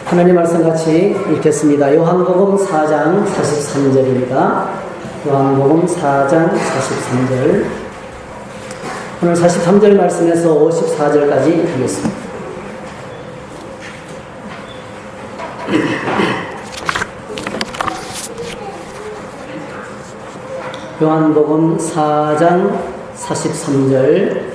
하나님 말씀 같이 읽겠습니다. 요한복음 4장 43절입니다. 요한복음 4장 43절. 오늘 43절 말씀에서 54절까지 읽겠습니다. 요한복음 4장 43절.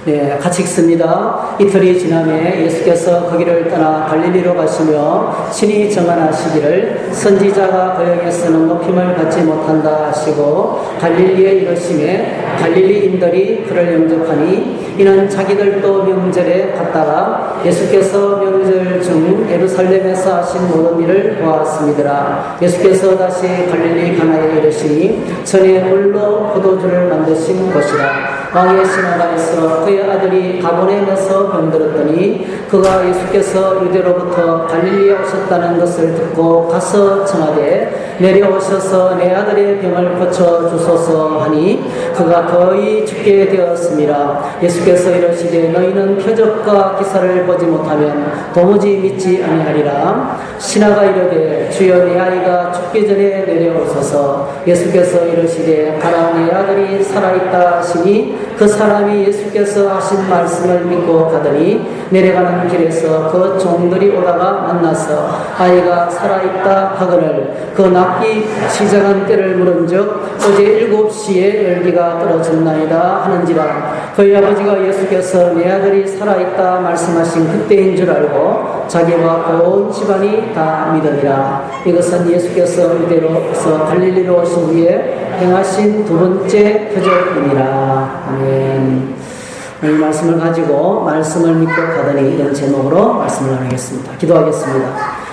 네, 같이 읽습니다. 이틀이 지나매 예수께서 거기를 떠나 갈릴리로 가시며 친히 정언하시기를 선지자가 그에게서는 높임을 받지 못한다 하시고 갈릴리에 이르시매 갈릴리인들이 그를 영접하니 이는 자기들도 명절에 갔다가 예수께서 명절 중 예루살렘에서 하신 모든 일을 보았습니다. 예수께서 다시 갈릴리 가나에 이르시니 전에 물로 포도주를 만드신 곳이라. 왕의 시나가에서 그의 아들이 가버나움에서 병들었더니 그가 예수께서 유대로부터 갈릴리에 오셨다는 것을 듣고 가서 청하되 내려오셔서 내 아들의 병을 고쳐주소서 하니 그가 거의 죽게 되었습니다. 예수께서 이르시되 너희는 표적과 기사를 보지 못하면 도무지 믿지 아니하리라. 시나가 이르되 주여 내 아이가 죽기 전에 내려오소서. 예수께서 이르시되 가라 내 아들이 살아있다 하시니 그 사람이 예수께서 하신 말씀을 믿고 가더니 내려가는 길에서 그 종들이 오다가 만나서 아이가 살아있다 하거늘 그 낫기 시작한 때를 물은즉 어제 7시에 열기가 떨어졌나이다 하는지라. 그의 아버지가 예수께서 내 아들이 살아있다 말씀하신 그때인 줄 알고 자기와 온 집안이 다 믿으니라. 이것은 예수께서 유대로서 갈릴리로 오신 후에 행하신 두 번째 표적이니라. 아멘. 이 말씀을 가지고 말씀을 믿고 가더니 이런 제목으로 말씀을 나누겠습니다. 기도하겠습니다.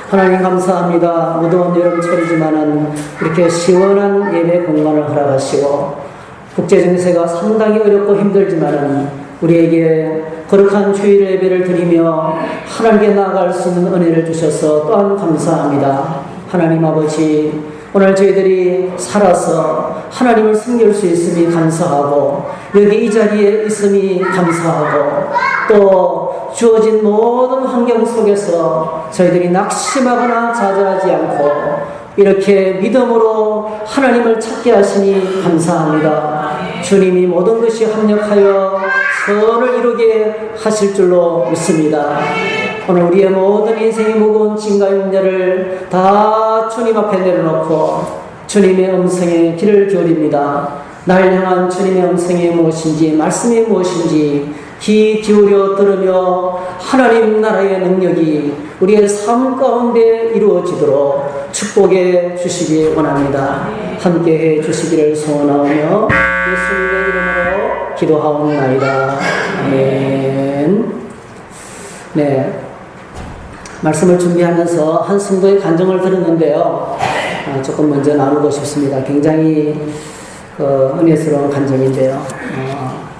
하나님 감사합니다. 무더운 여름철이지만은 이렇게 시원한 예배 공간을 허락하시고 국제정세가 상당히 어렵고 힘들지만은 우리에게 거룩한 주일 예배를 드리며 하나님께 나아갈 수 있는 은혜를 주셔서 또한 감사합니다. 하나님 아버지, 오늘 저희들이 살아서 하나님을 섬길 수 있음이 감사하고 여기 이 자리에 있음이 감사하고 또 주어진 모든 환경 속에서 저희들이 낙심하거나 좌절하지 않고 이렇게 믿음으로 하나님을 찾게 하시니 감사합니다. 주님이 모든 것이 합력하여 선을 이루게 하실 줄로 믿습니다. 오늘 우리의 모든 인생의 무거운 짐과 염려를 다 주님 앞에 내려놓고 주님의 음성에 귀를 기울입니다. 날 향한 주님의 음성이 무엇인지 말씀이 무엇인지 귀 기울여 들으며 하나님 나라의 능력이 우리의 삶 가운데 이루어지도록 축복해 주시기 원합니다. 함께해 주시기를 소원하며 예수님의 이름으로 기도하옵나이다. 아멘. 네. 말씀을 준비하면서 한 성도의 간증을 들었는데요. 조금 먼저 나누고 싶습니다. 굉장히 은혜스러운 간증인데요.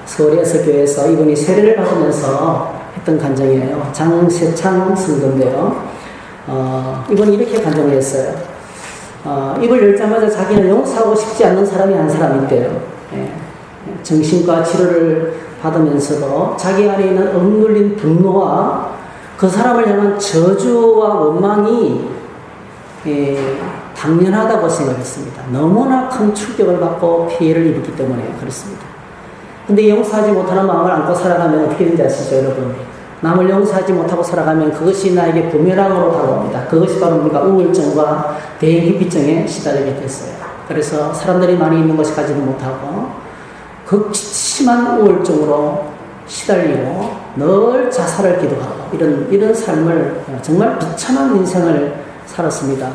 서울의 에서교회에서 이분이 세례를 받으면서 했던 간증이에요. 장세창 성도인데요. 이분이 이렇게 간증을 했어요. 입을 열자마자 자기는 용서하고 싶지 않는 사람이 한 사람이 있대요. 정신과 치료를 받으면서도 자기 안에 있는 억눌린 분노와 그 사람을 향한 저주와 원망이 당연하다고 생각했습니다. 너무나 큰 충격을 받고 피해를 입었기 때문에 그렇습니다. 근데 용서하지 못하는 마음을 안고 살아가면 어떻게 되는지 아시죠, 여러분? 남을 용서하지 못하고 살아가면 그것이 나에게 부메랑으로 다가옵니다. 그것이 바로 우리가 우울증과 대인기피증에 시달리게 됐어요. 그래서 사람들이 많이 있는 것이 가지도 못하고 극심한 우울증으로 시달리고 늘 자살을 기도하고 이런 삶을 정말 비참한 인생을 살았습니다.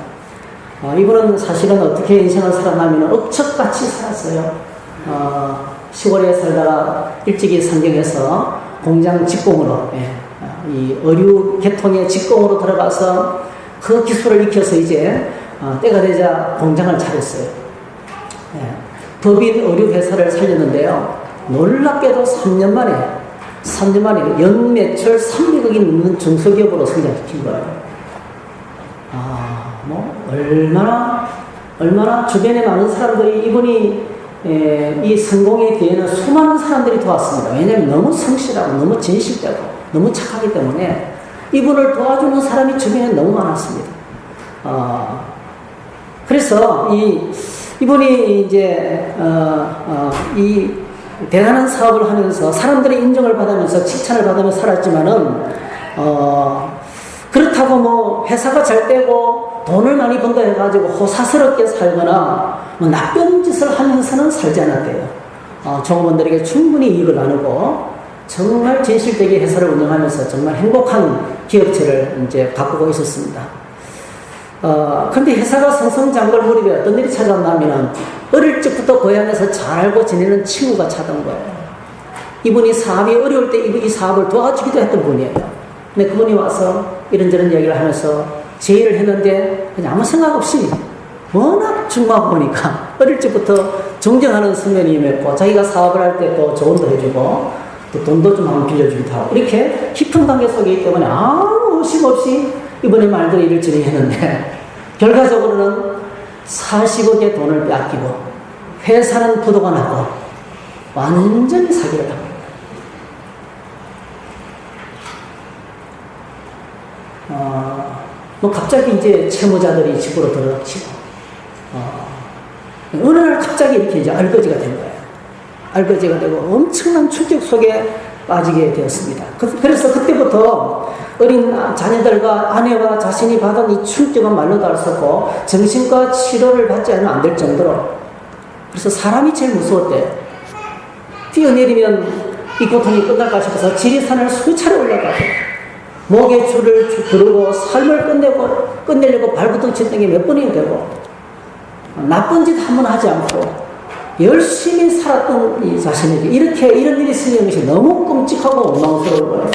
이분은 사실은 어떻게 인생을 살았냐면 억척같이 살았어요. 시골에 살다가 일찍이 상경해서 공장 직공으로 이 의류 계통의 직공으로 들어가서 그 기술을 익혀서 이제 때가 되자 공장을 차렸어요. 법인 의류 회사를 살렸는데요. 놀랍게도 3년 만에 연매출 300억이 넘는 중소기업으로 성장시킨 거예요. 얼마나 주변에 많은 사람들이 이분이 이 성공에 뒤에는 수많은 사람들이 도왔습니다. 왜냐하면 너무 성실하고 너무 진실되고 너무 착하기 때문에 이분을 도와주는 사람이 주변에 너무 많았습니다. 그래서 이분이 이제 이 대단한 사업을 하면서 사람들의 인정을 받으면서 칭찬을 받으면서 살았지만은 그렇다고 뭐 회사가 잘 되고 돈을 많이 번다 해가지고 호사스럽게 살거나 뭐 나쁜 짓을 하면서는 살지 않았대요. 종업원들에게 충분히 이익을 나누고 정말 진실되게 회사를 운영하면서 정말 행복한 기업체를 이제 가꾸고 있었습니다. 근데 회사가 성성장걸 무렵에 어떤 일이 찾아왔냐면 어릴 적부터 고향에서 잘 알고 지내는 친구가 찾아온 거예요. 이분이 사업이 어려울 때 이 사업을 도와주기도 했던 분이에요. 근데 그분이 와서 이런저런 얘기를 하면서 제의를 했는데 그냥 아무 생각 없이 워낙 중마고 보니까 어릴 적부터 존경하는 선배님이 맺고 자기가 사업을 할 때 또 조언도 해주고 또 돈도 좀 한번 빌려주기도 하고 이렇게 깊은 관계 속에 있기 때문에 아무 의심 없이 이번에 말대로 일을 진행했는데 결과적으로는 40억의 돈을 뺏기고 회사는 부도가 나고 완전히 사기를 합니다. 뭐 갑자기 이제 채무자들이 집으로 들어치고 어느 날 갑자기 이렇게 이제 알거지가 된 거예요. 알거지가 되고 엄청난 충격 속에 빠지게 되었습니다. 그래서 그때부터 어린 자녀들과 아내와 자신이 받은 이 충격은 말로도 할 수 없고 정신과 치료를 받지 않으면 안 될 정도로 그래서 사람이 제일 무서웠대요. 뛰어내리면 이 고통이 끝날까 싶어서 지리산을 수차례 올라가고 목에 줄을 두르고 삶을 끝내려고 발부둥 치는 게 몇 번이나 되고 나쁜 짓 한 번 하지 않고 열심히 살았던 이 자신에게 이런 일이 생기는 것이 너무 끔찍하고 원망스러운 거예요.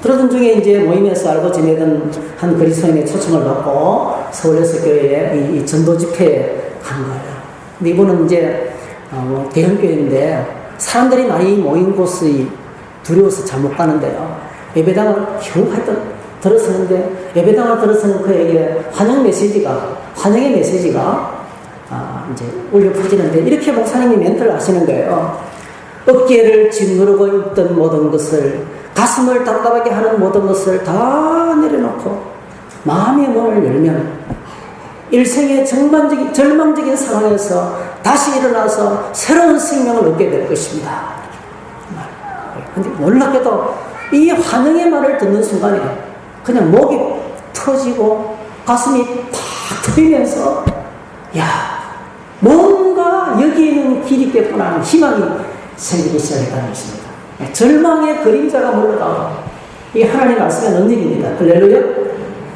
그러던 중에 이제 모임에서 알고 지내던 한 그리스도인의 초청을 받고 서울예수교회에 이 전도 집회에 간 거예요. 근데 이분은 이제 뭐 대형교회인데 사람들이 많이 모인 곳이 두려워서 잘 못 가는데요. 예배당을 겨우 들어서는데 예배당을 들어서는 그에게 환영의 메시지가 이제 울려 퍼지는데 이렇게 목사님이 멘트를 하시는 거예요. 어깨를 짓누르고 있던 모든 것을 가슴을 답답하게 하는 모든 것을 다 내려놓고 마음의 문을 열면 일생의 절망적인 상황에서 다시 일어나서 새로운 생명을 얻게 될 것입니다. 근데 놀랍게도 이 환영의 말을 듣는 순간에 그냥 목이 터지고 가슴이 팍 트이면서 야 뭔가 여기에는 길이 있겠구나 하는 희망이 생기기 시작했다는 것입니다. 절망의 그림자가 물러가고 이 하나님 말씀의 능력입니다. 할렐루야.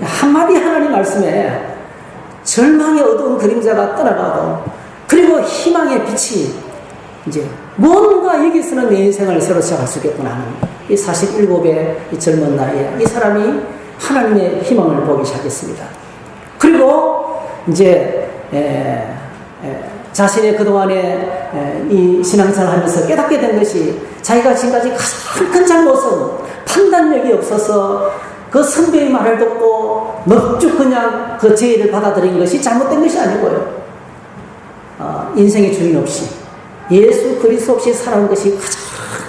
한마디 하나님 말씀에 절망의 어두운 그림자가 떠나가고 그리고 희망의 빛이 이제 뭔가 여기서는 내 인생을 새로 시작할 수 있겠구나 하는 이 47의 이 젊은 나이에 이 사람이 하나님의 희망을 보기 시작했습니다. 그리고 이제 자신의 그동안의 이 신앙생활을 하면서 깨닫게 된 것이 자기가 지금까지 가장 큰 잘못은 판단력이 없어서 그 선배의 말을 듣고 넙죽 그냥 그 제의를 받아들인 것이 잘못된 것이 아니고요. 인생의 주인 없이 예수 그리스도 없이 살아온 것이 가장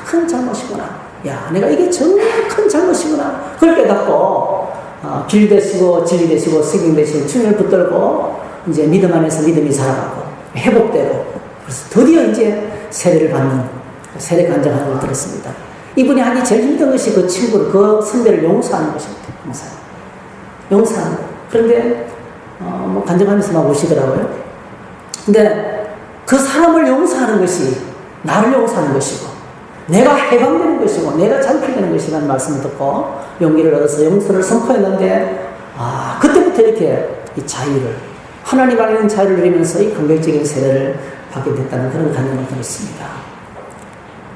큰 잘못이구나. 야, 내가 이게 정말 큰 잘못이구나. 그걸 깨닫고 길 되시고 진리 되시고 생명 되시는 주님을 붙들고 이제 믿음 안에서 믿음이 자라가고 회복되고 그래서 드디어 이제 세례를 받는 세례 간증하는 걸 들었습니다. 이분이 하기 제일 힘든 것이 그 친구를 그 선배를 용서하는 것입니다. 용서하는 거. 그런데 뭐 간증하면서 막 오시더라고요. 근데 그 사람을 용서하는 것이 나를 용서하는 것이고 내가 해방되는 것이고 내가 잔필되는 것이라는 말씀을 듣고 용기를 얻어서 용서를 선포했는데 그때부터 이렇게 이 자유를 하나님 안에 있는 자유를 누리면서 이 감격적인 세례를 받게 됐다는 그런 간증을 들었습니다.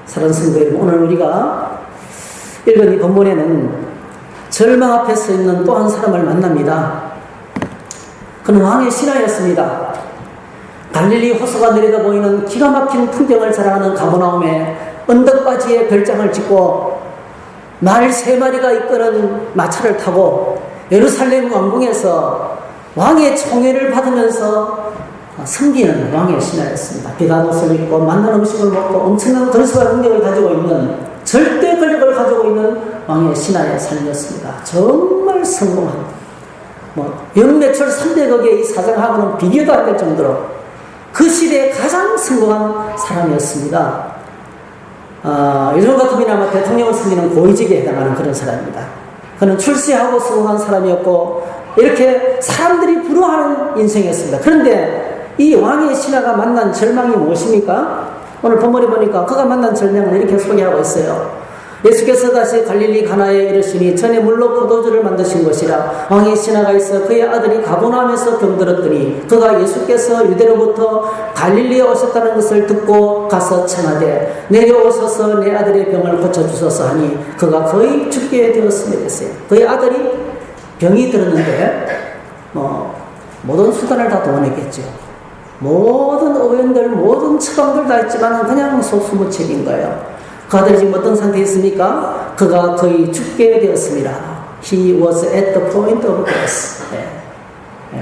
사랑하는 성도 여러분, 오늘 우리가 읽은 이 본문에는 절망 앞에 서 있는 또 한 사람을 만납니다. 그는 왕의 신하였습니다. 갈릴리 호수가 내려다 보이는 기가 막힌 풍경을 자랑하는 가버나움에 언덕바지에 별장을 짓고 말 3마리가 이끄는 마차를 타고 예루살렘 왕궁에서 왕의 총애를 받으면서 섬기는 왕의 신하였습니다. 비단옷을 입고 맛난 음식을 먹고 엄청난 건수와 능력을 가지고 있는 절대 권력을 가지고 있는 왕의 신하의 삶이었습니다. 정말 성공한, 연매출 300억의 이 사장하고는 비교도 안 될 정도로 그 시대에 가장 성공한 사람이었습니다. 요즘 같으면 아마 대통령을 섬기는 고위직에 해당하는 그런 사람입니다. 그는 출세하고 성공한 사람이었고, 이렇게 사람들이 부러워하는 인생이었습니다. 그런데 이 왕의 신하가 만난 절망이 무엇입니까? 오늘 본문에 보니까 그가 만난 절망을 이렇게 소개하고 있어요. 예수께서 다시 갈릴리 가나에 이르시니 전에 물로 포도주를 만드신 것이라. 왕의 신하가 있어 그의 아들이 가버나움에서 병들었더니 그가 예수께서 유대로부터 갈릴리에 오셨다는 것을 듣고 가서 청하되 내려오셔서 내 아들의 병을 고쳐주소서 하니 그가 거의 죽게 되었음이라 했어요. 그의 아들이 병이 들었는데 모든 수단을 다 동원했겠죠. 모든 의원들, 모든 처방들 다 했지만 그냥 속수무책인 거예요. 그 아들이 지금 어떤 상태에 있습니까? 그가 거의 죽게 되었습니다. He was at the point of death.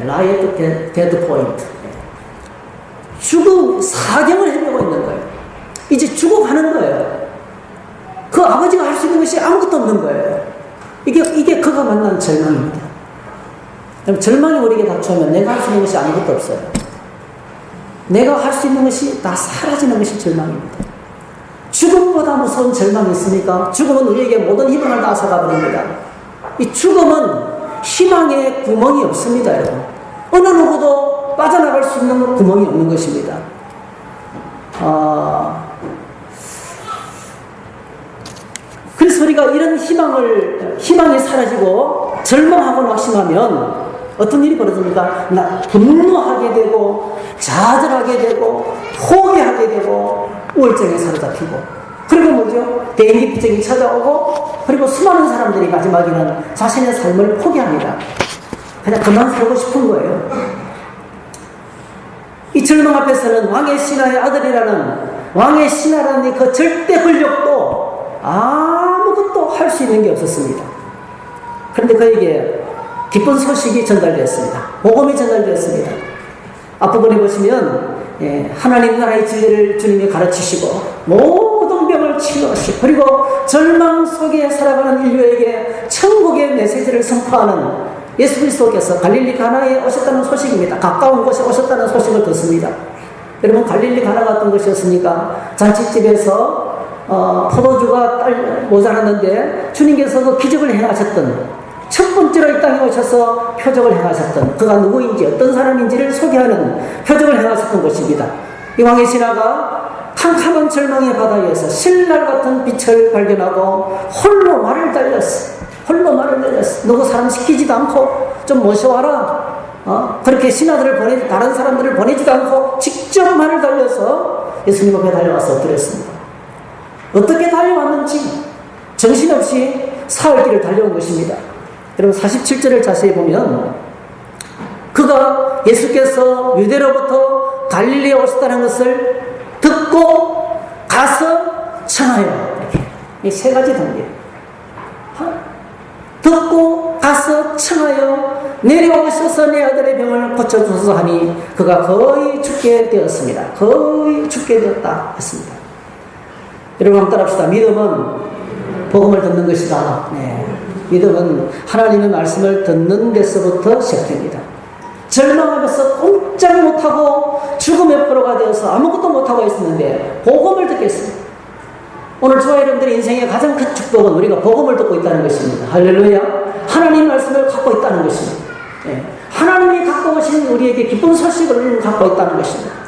Lie at the dead point. 죽음 사경을 해내고 있는 거예요. 이제 죽어가는 거예요. 그 아버지가 할 수 있는 것이 아무것도 없는 거예요. 이게 그가 만난 절망입니다. 절망이 우리에게 닥쳐오면 내가 할 수 있는 것이 아무것도 없어요. 내가 할 수 있는 것이 다 사라지는 것이 절망입니다. 죽음보다 무서운 절망이 있습니까? 죽음은 우리에게 모든 희망을 다 앗아가버립니다. 이 죽음은 희망의 구멍이 없습니다, 여러분. 어느 누구도 빠져나갈 수 있는 구멍이 없는 것입니다. 그래서 우리가 이런 희망이 사라지고 절망하고 낙심하면 어떤 일이 벌어집니까? 분노하게 되고, 좌절하게 되고, 포기하게 되고, 우울증에 사로잡히고, 그리고 뭐죠? 대인기피증이 찾아오고, 그리고 수많은 사람들이 마지막에는 자신의 삶을 포기합니다. 그냥 그만 살고 싶은 거예요. 이 절망 앞에서는 왕의 신하의 아들이라는, 왕의 신하라는 그 절대 권력도 아무것도 할 수 있는 게 없었습니다. 그런데 그에게 기쁜 소식이 전달되었습니다. 복음이 전달되었습니다. 앞부분에 보시면 하나님 나라의 진리를 주님이 가르치시고 모든 병을 치유하시고, 그리고 절망 속에 살아가는 인류에게 천국의 메시지를 선포하는 예수 그리스도께서 갈릴리 가나에 오셨다는 소식입니다. 가까운 곳에 오셨다는 소식을 듣습니다. 여러분, 갈릴리 가나가 어떤 것이었습니까? 잔치집에서 포도주가 모자랐는데 주님께서 그 기적을 행하셨던, 첫 번째로 이 땅에 오셔서 표적을 행하셨던, 그가 누구인지 어떤 사람인지를 소개하는 표적을 행하셨던 것입니다. 이 왕의 신하가 캄캄한 절망의 바다에서 신랄 같은 빛을 발견하고 홀로 말을 달렸어. 누구 사람 시키지도 않고 좀 모셔와라. 그렇게 신하들을 다른 사람들을 보내지도 않고 직접 말을 달려서 예수님 앞에 달려와서 엎드렸습니다. 어떻게 달려왔는지 정신없이 사흘길을 달려온 것입니다. 여러분, 47절을 자세히 보면 그가 예수께서 유대로부터 갈릴리에 오셨다는 것을 듣고 가서 청하여, 이렇게 이 세 가지 단계. 듣고 가서 청하여 내려오셔서 내 아들의 병을 고쳐주소서 하니 그가 거의 죽게 되었습니다. 거의 죽게 되었다 했습니다. 여러분, 한번 따라합시다. 믿음은 복음을 듣는 것이다. 믿음은 하나님의 말씀을 듣는 데서부터 시작됩니다. 절망하면서 꼼짝 못하고 죽음의 포로가 되어서 아무것도 못하고 있었는데 복음을 듣겠습니다. 오늘 저와 여러분들의 인생의 가장 큰 축복은 우리가 복음을 듣고 있다는 것입니다. 할렐루야. 하나님 말씀을 갖고 있다는 것입니다. 하나님이 갖고 오신 우리에게 기쁜 소식을 갖고 있다는 것입니다.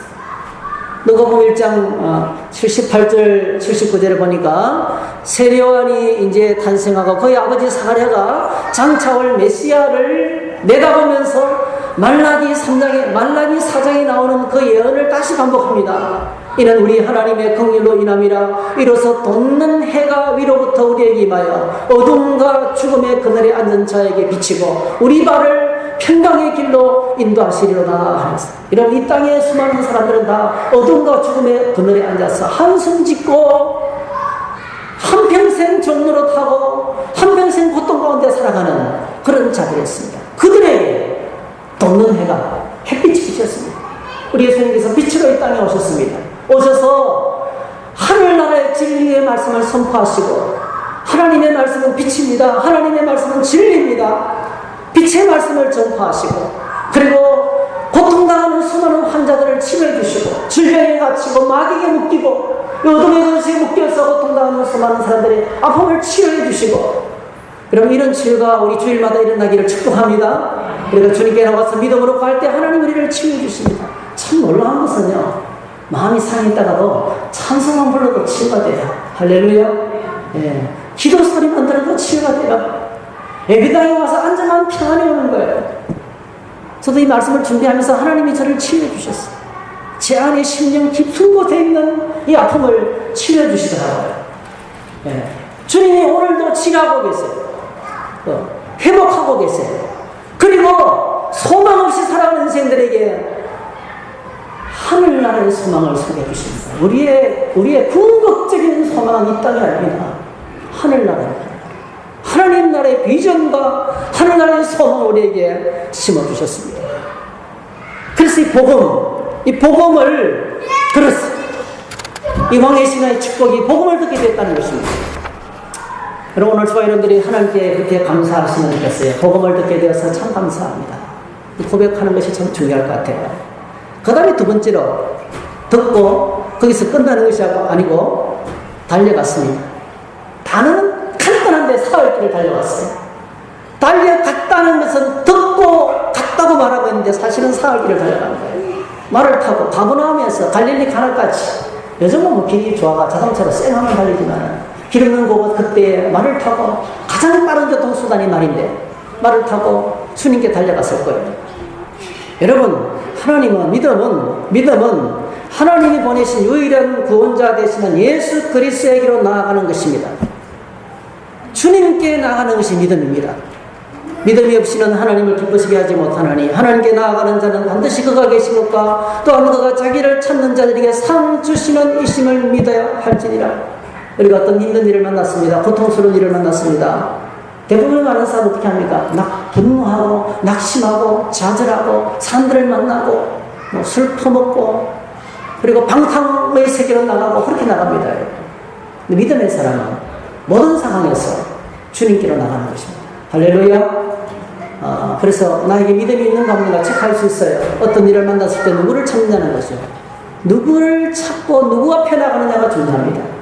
누가복음 1장 78절 79절에 보니까 세례요한이 이제 탄생하고 그의 아버지 사가랴가 장차올 메시아를 내다보면서 말라기 4장에 나오는 그 예언을 다시 반복합니다. 이는 우리 하나님의 긍휼로 인함이라. 이로써 돋는 해가 위로부터 우리에게 임하여 어둠과 죽음의 그늘에 앉은 자에게 비치고 우리 발을 평강의 길로 인도하시리로다. 이런 이 땅의 수많은 사람들은 다 어둠과 죽음의 그늘에 앉아서 한숨 짓고 한평생 종로로 타고 한평생 고통 가운데 살아가는 그런 자들이었습니다. 그들에게 돋는 해가 햇빛이 비쳤습니다. 우리 예수님께서 빛으로 이 땅에 오셨습니다. 오셔서 하늘나라의 진리의 말씀을 선포하시고 하나님의 말씀은 빛입니다. 하나님의 말씀은 진리입니다. 빛의 말씀을 전파하시고, 그리고 고통당하는 수많은 환자들을 치료해주시고, 질병에 갇히고 마귀에 묶이고 어둠의 것에 묶여서 고통당하는 수많은 사람들의 아픔을 치료해주시고, 그럼 이런 치유가 우리 주일마다 일어나기를 축복합니다. 그리고 주님께 나와서 믿음으로 갈 때 하나님 우리를 치유해주십니다. 참 놀라운 것은요, 마음이 상했다가도 찬송만 불러도 치유가 돼요. 할렐루야. 예. 기도 소리만 들어도 치유가 돼요. 예배당에 와서 앉으면 평안이 오는 거예요. 저도 이 말씀을 준비하면서 하나님이 저를 치유해 주셨어요. 제 안에 심령 깊은 곳에 있는 이 아픔을 치유해 주시더라고요. 예. 주님이 오늘도 치료하고 계세요. 회복하고 계세요. 그리고 소망 없이 살아가는 인생들에게 하늘나라의 소망을 소개해 주십니다. 우리의 궁극적인 소망은 이 땅이 아닙니다. 하늘나라입니다. 하나님 나라의 비전과 하늘나라의 소망을 우리에게 심어주셨습니다. 그래서 이 복음을 들었어요. 이 왕의 신화의 축복이 복음을 듣게 됐다는 것입니다. 여러분, 오늘 저와 여러분들이 하나님께 그렇게 감사하시면 좋겠어요. 복음을 듣게 되어서 참 감사합니다. 고백하는 것이 참 중요할 것 같아요. 그 다음에 두 번째로, 듣고 거기서 끝나는 것이 아니고 달려갔습니다. 단어는 간단한데 사흘길을 달려갔어요. 달려갔다는 것은 듣고 갔다고 말하고 있는데 사실은 사흘길을 달려간 거예요. 말을 타고 가버나움에서 갈릴리 가나까지, 요즘은 뭐 길이 좋아가 자동차로 쌩하면 달리지만 길 없는 곳, 그때 말을 타고, 가장 빠른 교통수단이 말인데 말을 타고 주님께 달려갔을 거예요. 여러분, 하나님은, 믿음은 하나님이 보내신 유일한 구원자 되시는 예수 그리스도에게로 나아가는 것입니다. 주님께 나아가는 것이 믿음입니다. 믿음이 없이는 하나님을 기쁘시게 하지 못하나니, 하나님께 나아가는 자는 반드시 그가 계시니까 또한 그가 자기를 찾는 자들에게 상 주시는 이심을 믿어야 할지니라. 우리가 어떤 힘든 일을 만났습니다. 고통스러운 일을 만났습니다. 대부분 많은 사람 어떻게 합니까? 분노하고 낙심하고 좌절하고 사람들을 만나고 술 퍼먹고, 그리고 방탕의 세계로 나가고 그렇게 나갑니다. 근데 믿음의 사람은 모든 상황에서 주님께로 나가는 것입니다. 할렐루야. 그래서 나에게 믿음이 있는가 없는가 체크할 수 있어요. 어떤 일을 만났을 때 누구를 찾느냐는 것이죠. 누구를 찾고 누구 앞에 나가느냐가 중요합니다.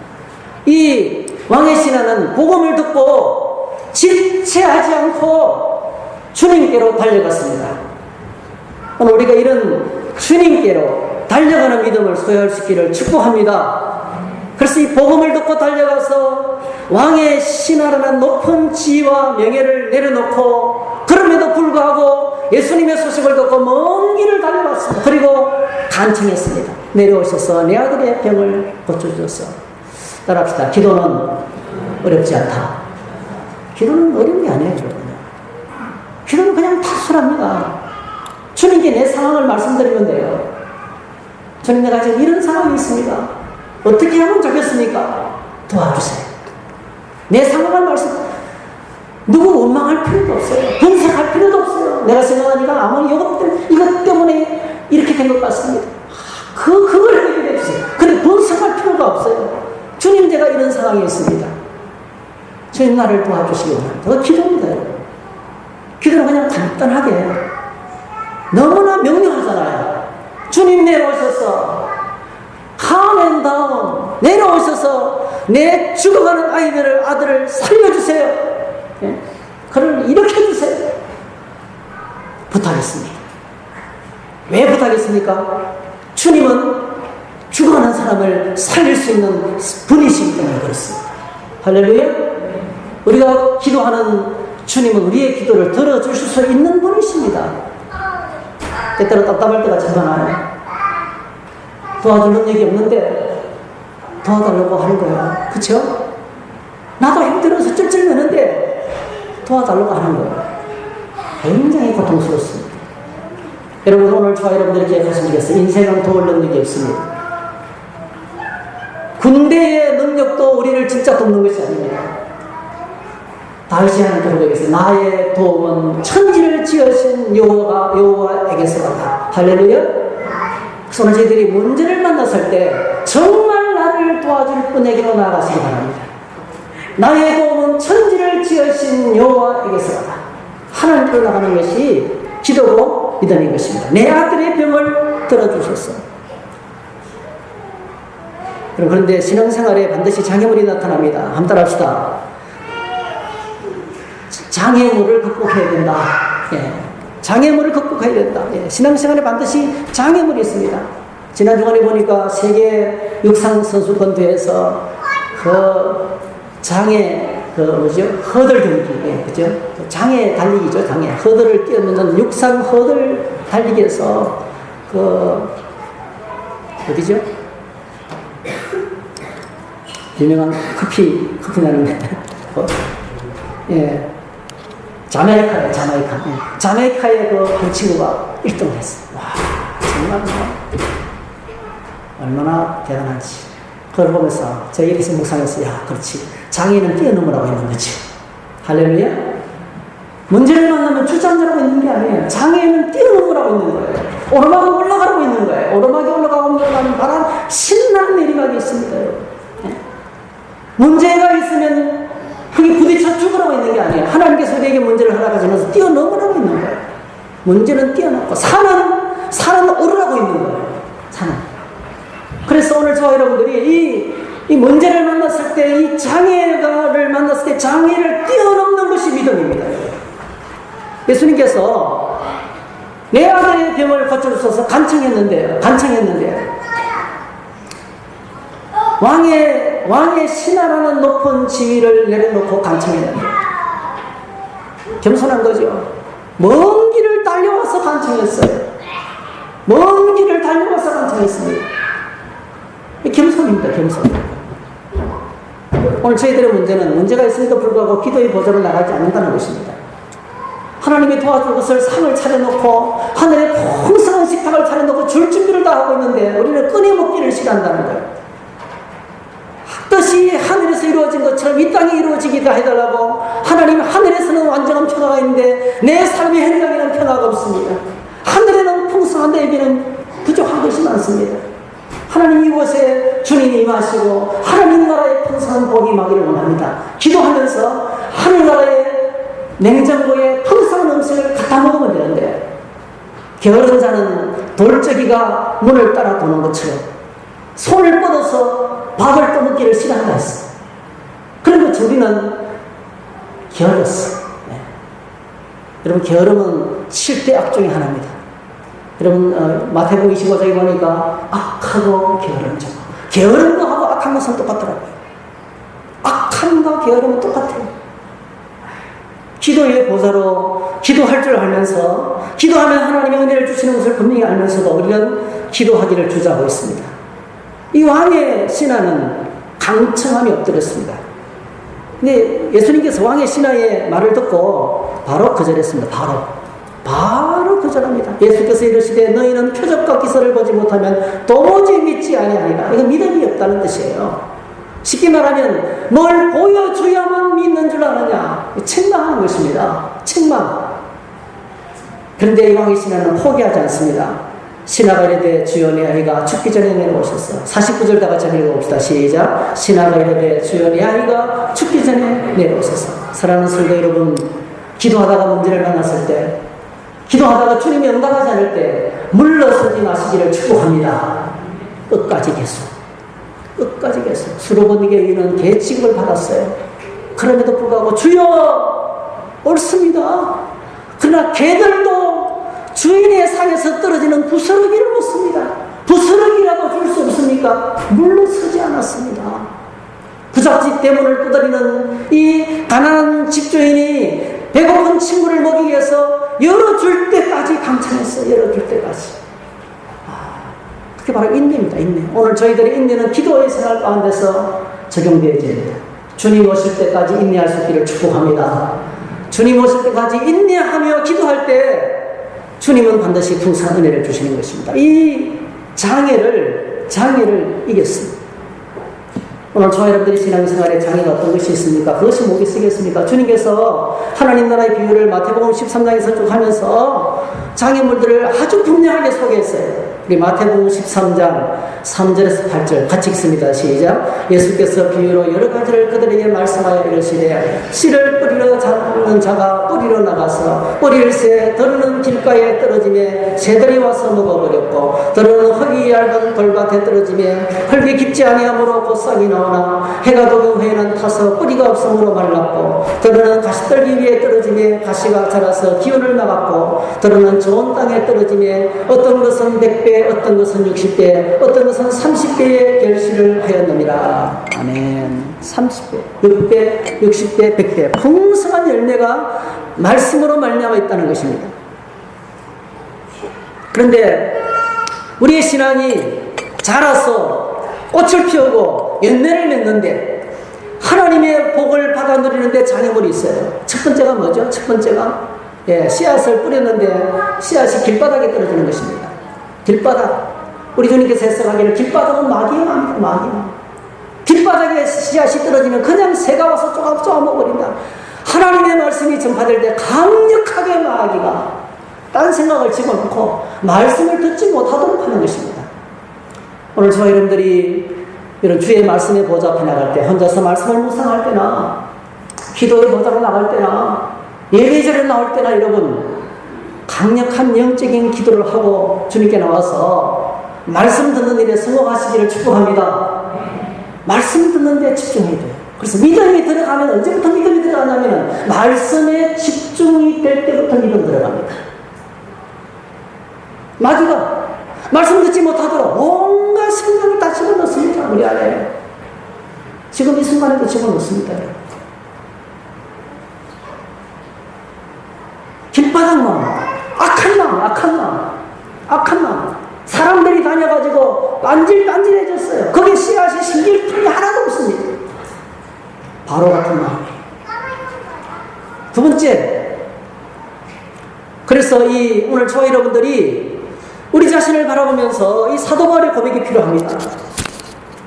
이 왕의 신하는 복음을 듣고 지체하지 않고 주님께로 달려갔습니다. 오늘 우리가 이런 주님께로 달려가는 믿음을 소유할 수 있기를 축복합니다. 그래서 이 복음을 듣고 달려가서 왕의 신하라는 높은 지위와 명예를 내려놓고, 그럼에도 불구하고 예수님의 소식을 듣고 먼 길을 달려갔습니다. 그리고 간청했습니다. 내려오셔서 내 아들의 병을 고쳐주소서. 따라합시다. 기도는 어렵지 않다. 기도는 어려운 게 아니에요. 기도는 그냥 단순합니다. 주님께 내 상황을 말씀드리면 돼요. 주님, 내가 지금 이런 상황이 있습니다. 어떻게 하면 좋겠습니까? 도와주세요. 내 상황을 누구 원망할 필요도 없어요. 분석할 필요도 없어요. 내가 생각하니까 아무리 이것 때문에 이렇게 된 것 같습니다. 그걸 해결해 주세요. 근데 분석할 필요가 없어요. 주님, 제가 이런 상황에 있습니다. 주님, 나를 도와주시기 원합니다. 그거 기도입니다. 기도는 그냥 간단하게, 너무나 명료하잖아요. 주님, 내려오셔서 하맨다운 내려오셔서 내 죽어가는 아들을 살려주세요. 예? 그를 일으켜주세요. 부탁했습니다. 왜 부탁했습니까? 주님은 죽어가는 사람을 살릴 수 있는 분이시기 때문에 그렇습니다. 할렐루야. 우리가 기도하는 주님은 우리의 기도를 들어주실 수 있는 분이십니다. 때때로 답답할 때가 참 많아요. 도와줄 능력이 없는데 도와달라고 하는 거예요. 그쵸? 나도 힘들어서 쩔쩔매는데 도와달라고 하는 거예요. 굉장히 고통스럽습니다. 여러분, 오늘 저와 여러분들이 기억하시겠어요? 인생은 도울 능력이 없습니다. 군대의 능력도 우리를 진짜 돕는 것이 아닙니다. 다윗이 하나님께 고백했어요. 나의 도움은 천지를 지으신 여호와에게서다. 할렐루야. 그래서 오늘 저희들이 문제를 만났을 때 정말 나를 도와줄 분에게로 나아가시기 바랍니다. 나의 도움은 천지를 지으신 여호와에게서다. 하나님께로 나가는 것이 기도고 믿음인 것입니다. 내 아들의 병을 들어주셨어. 그런데 신앙생활에 반드시 장애물이 나타납니다. 한번 따라합시다. 장애물을 극복해야 된다. 예. 장애물을 극복해야 된다. 예. 신앙생활에 반드시 장애물이 있습니다. 지난 주간에 보니까 세계 육상선수권대회에서 허들 경기, 예, 그죠? 장애 달리기죠, 장애. 허들을 뛰어넘는 육상 허들 달리기에서, 어디죠? 유명한 커피 나는데, 예. 자메이카에. 예. 자메이카의 한 친구가 1등을 했어요. 와, 정말 얼마나 대단한지. 그걸 보면서 제가 이래서 묵상했어요. 야, 그렇지. 장애는 뛰어넘으라고 있는 거지. 할렐루야. 문제를 만나면 주저앉으라고 있는 게 아니에요. 장애는 뛰어넘으라고 있는 거예요. 오르막을 올라가라고 있는 거예요. 오르막이 올라가면 바람 신나는 내리막이 있습니다. 여러분. 네? 문제가 있으면 그게 부딪혀 죽으라고 있는 게 아니에요. 하나님께서 우리에게 문제를 허락하시면서 뛰어넘으라고 있는 거예요. 문제는 뛰어넘고 산은 오르라고 있는 거예요. 산은. 그래서 오늘 저와 여러분들이 이 문제를 만났을 때, 이 장애를 만났을 때 장애를 뛰어넘는 것이 믿음입니다. 예수님께서 내 아들의 병을 고쳐주셔서 간청했는데 왕의 신하라는 높은 지위를 내려놓고 간청했는데 겸손한 거죠. 먼 길을 달려와서 간청했어요. 먼 길을 달려와서 간청했습니다. 겸손입니다. 겸손. 오늘 저희들의 문제가 있음에도 불구하고 기도의 보좌로 나가지 않는다는 것입니다. 하나님이 도와줄 것을 상을 차려놓고 하늘에 풍성한 식탁을 차려놓고 줄 준비를 다 하고 있는데 우리는 꺼내먹기를 싫어한다는 거예요. 뜻이 하늘에서 이루어진 것처럼 이 땅에 이루어지기도 해달라고. 하나님 하늘에서는 완전한 평화가 있는데 내 삶의 현장에는 평화가 없습니다. 하늘에는 풍성한데 여기는 부족한 것이 많습니다. 하나님 이곳에 주님이 임하시고 하나님 나라의 풍성한 복이 임하기를 원합니다. 기도하면서 하늘나라의 냉장고에 풍성한 음식을 갖다 먹으면 되는데 게으른 자는 돌적이가 문을 따라 도는 것처럼 손을 뻗어서 밥을 떠먹기를 싫어한다 했어. 그런 것 우리는 게을렀어. 네. 여러분 게으름은 7대 악 중에 하나입니다. 여러분 마태복음 25장에 보니까 악하고 게으른 자. 게으른 거하고 악한 것은 똑같더라고요. 악함과 게으름은 똑같아요. 기도의 보좌로 기도할 줄 알면서 기도하면 하나님의 은혜를 주시는 것을 분명히 알면서도 우리는 기도하기를 주저하고 있습니다. 이 왕의 신하는 강청함이 엎드렸습니다. 근데 예수님께서 왕의 신하의 말을 듣고 바로 거절했습니다. 바로 거절합니다. 예수께서 이르시되 너희는 표적과 기사를 보지 못하면 도무지 믿지 아니하리라. 이건 믿음이 없다는 뜻이에요. 쉽게 말하면 뭘 보여줘야만 믿는 줄 아느냐. 책망하는 것입니다. 책망. 그런데 이 왕의 신하는 포기하지 않습니다. 신하가 이르되 주여 내 아이가 죽기 전에 내려오셨어. 49절 다 같이 읽어봅시다. 시작. 신하가 이르되 주여 내 아이가 죽기 전에 내려오셨어. 사랑하는 성도 여러분, 기도하다가 문제를 만났을 때, 기도하다가 주님이 응답하지 않을 때 물러서지 마시기를 축복합니다. 끝까지 계속. 수로보니게는 개 취급을 받았어요. 그럼에도 불구하고 주여 옳습니다. 그러나 개들도 주인의 상에서 떨어지는 부스러기를 먹습니다. 부스러기라도 줄 수 없습니까? 물러서지 않았습니다. 부잣집 대문을 두드리는 이 가난한 집주인이 배고픈 친구를 먹이기 위해서 열어줄 때까지 감청했어요. 열어줄 때까지. 그게 바로 인내입니다. 인내. 오늘 저희들의 인내는 기도의 생활 가운데서 적용되어져야 됩니다. 주님 오실 때까지 인내할 수 있기를 축복합니다. 주님 오실 때까지 인내하며 기도할 때 주님은 반드시 풍성한 은혜를 주시는 것입니다. 이 장애를 이겼습니다. 오늘 저와 여러분들이 신앙생활에 장애가 어떤 것이 있습니까? 그것이 뭐겠습니까? 주님께서 하나님 나라의 비유를 마태복음 13장에서 쭉 하면서 장애물들을 아주 분명하게 소개했어요. 우리 마태복음 13장 3절에서 8절 같이 읽습니다. 시작. 예수께서 비유로 여러 가지를 그들에게 말씀하여 이르시되 씨를 뿌리러 잡는 자가 뿌리러 나가서 뿌릴새 더러는 길가에 떨어지매 새들이 와서 먹어버렸고 더러는 흙이 얇은 돌밭에 떨어지매 흙이 깊지 아니하므로 곧 싹이 나오나 해가 돋은 후에는 타서 뿌리가 없으므로 말랐고 더러는 가시떨기 위에 떨어지매 가시가 자라서 기운을 막았고 더러는 좋은 땅에 떨어지매 어떤 것은 100배 어떤 것은 60배 어떤 것은 30배의 결실을 하였느니라. 아멘. 30배, 6배, 60배, 100배 풍성한 열매가 말씀으로 말미암아 있다는 것입니다. 그런데 우리의 신앙이 자라서 꽃을 피우고 열매를 맺는데 하나님의 복을 받아 누리는데 장애물이 있어요. 첫 번째가 뭐죠? 첫 번째가 씨앗을 뿌렸는데 씨앗이 길바닥에 떨어지는 것입니다. 길바닥. 우리 주님께서 해석하기를 길바닥은 마귀의 마음이다. 마귀의 마음. 길바닥에 씨앗이 떨어지면 그냥 새가 와서 쪼가쪼가 먹어버린다. 하나님의 말씀이 전파될 때 강력하게 마귀가 딴 생각을 집어넣고 말씀을 듣지 못하도록 하는 것입니다. 오늘 저와 여러분들이 이런 주의 말씀의 보좌 앞에 나갈 때 혼자서 말씀을 묵상할 때나 기도의 보좌로 나갈 때나 예배절에 나올 때나 여러분 강력한 영적인 기도를 하고 주님께 나와서 말씀 듣는 일에 성공하시기를 축복합니다. 말씀 듣는 데 집중해야 돼요. 그래서 믿음이 들어가면 언제부터 믿음이 들어가냐면 말씀에 집중이 될 때부터 믿음 들어갑니다. 마귀가 말씀 듣지 못하도록 온갖 생각을 다 집어넣습니다. 우리 안에 지금 이 순간에도 집어넣습니다. 길바닥 마음, 악한 마음, 악한 마음, 악한 마음. 사람들이 다녀가지고 빤질빤질해졌어요. 거기에 씨앗이 심길 틈이 하나도 없습니다. 바로 같은 마음이. 두 번째, 그래서 오늘 저와 여러분들이 우리 자신을 바라보면서 이 사도 바울의 고백이 필요합니다.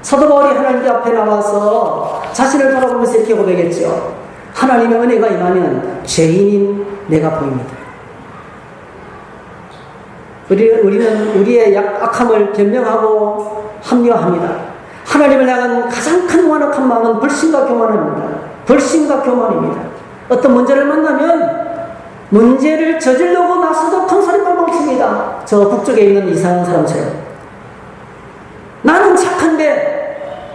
사도 바울이 하나님 앞에 나와서 자신을 바라보면서 이렇게 고백했죠. 하나님의 은혜가 임하면 죄인인 내가 보입니다. 우리는 우리의 악함을 변명하고 합리화합니다. 하나님을 향한 가장 큰 완악한 마음은 불신과 교만입니다. 불신과 교만입니다. 어떤 문제를 만나면 문제를 저지르고 나서도 큰 소리만 멈춥니다. 저 북쪽에 있는 이상한 사람처럼. 나는 착한데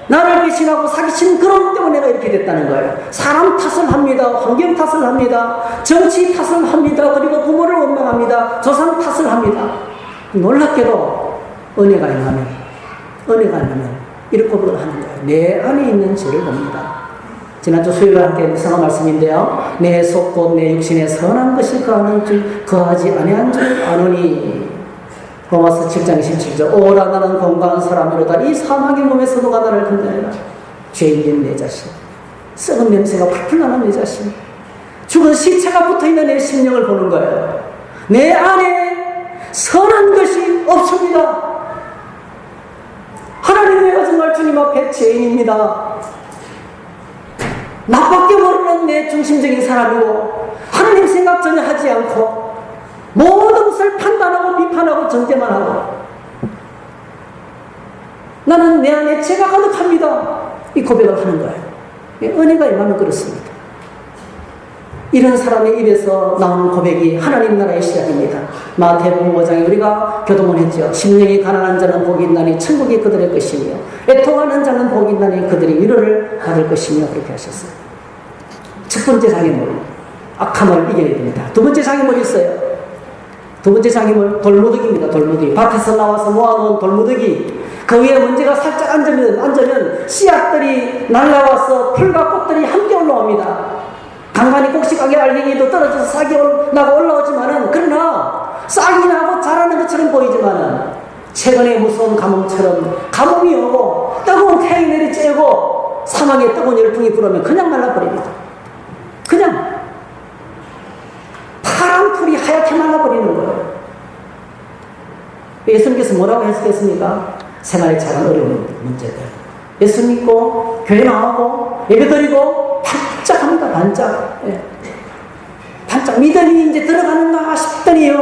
나를 배신하고 사기친 그런 때문에 내가 이렇게 됐다는 거예요. 사람 탓을 합니다. 환경 탓을 합니다. 정치 탓을 합니다. 그리고 부모를 원망합니다. 조상 탓을 합니다. 놀랍게도 은혜가 임하면 이렇게 하는 거예요. 내 안에 있는 죄를 봅니다. 지난주 수요일과 함께 묵상한 말씀인데요. 내 속 곧 내 육신에 선한 것이 거하지 아니한 줄 아노니. 로마서 7장 27절. 오라 나는 건강한 사람이로다. 이 사망의 몸에서 누가 나를 건져내라. 죄인인 내 자신, 썩은 냄새가 풀풀 나는 내 자신, 죽은 시체가 붙어있는 내 심령을 보는 거예요. 내 안에 선한 것이 없습니다. 하나님, 내가 정말 주님 앞에 죄인입니다. 나밖에 모르는 내 중심적인 사람이고 하나님 생각 전혀 하지 않고 모든 것을 판단하고 비판하고 정죄만 하고 나는 내 안에 죄가 가득합니다. 이 고백을 하는 거예요. 은혜가 임하면 그렇습니다. 이런 사람의 입에서 나오는 고백이 하나님 나라의 시작입니다. 마태복음 5장에 우리가 교동을 했죠. 심령이 가난한 자는 복이 있나니 천국이 그들의 것이며 애통하는 자는 복이 있나니 그들이 위로를 받을 것이며 그렇게 하셨어요. 첫 번째 장애물, 악함을 이겨야 됩니다. 두 번째 장애물이 있어요. 두 번째 장애물, 돌무더기입니다. 돌무더기. 밭에서 나와서 모아놓은 돌무더기. 그 위에 문제가 살짝 앉으면 씨앗들이 날라와서 풀과 꽃들이 함께 올라옵니다. 간간히 꼭지가게 알갱이도 떨어져서 싹이 나고 올라오지만은, 그러나 싹이 나고 자라는 것처럼 보이지만은 최근에 무서운 가뭄처럼 가뭄이 오고 뜨거운 태양이 내리쬐고 사막에 뜨거운 열풍이 불으면 그냥 말라버립니다. 그냥 파란 풀이 하얗게 말라버리는 거예요. 예수님께서 뭐라고 해석했습니까? 생활에 작은 어려운 문제들. 예수 믿고 교회 나오고 예배드리고 반짝합니다. 반짝. 예. 반짝. 믿음이 이제 들어가는가 싶더니요,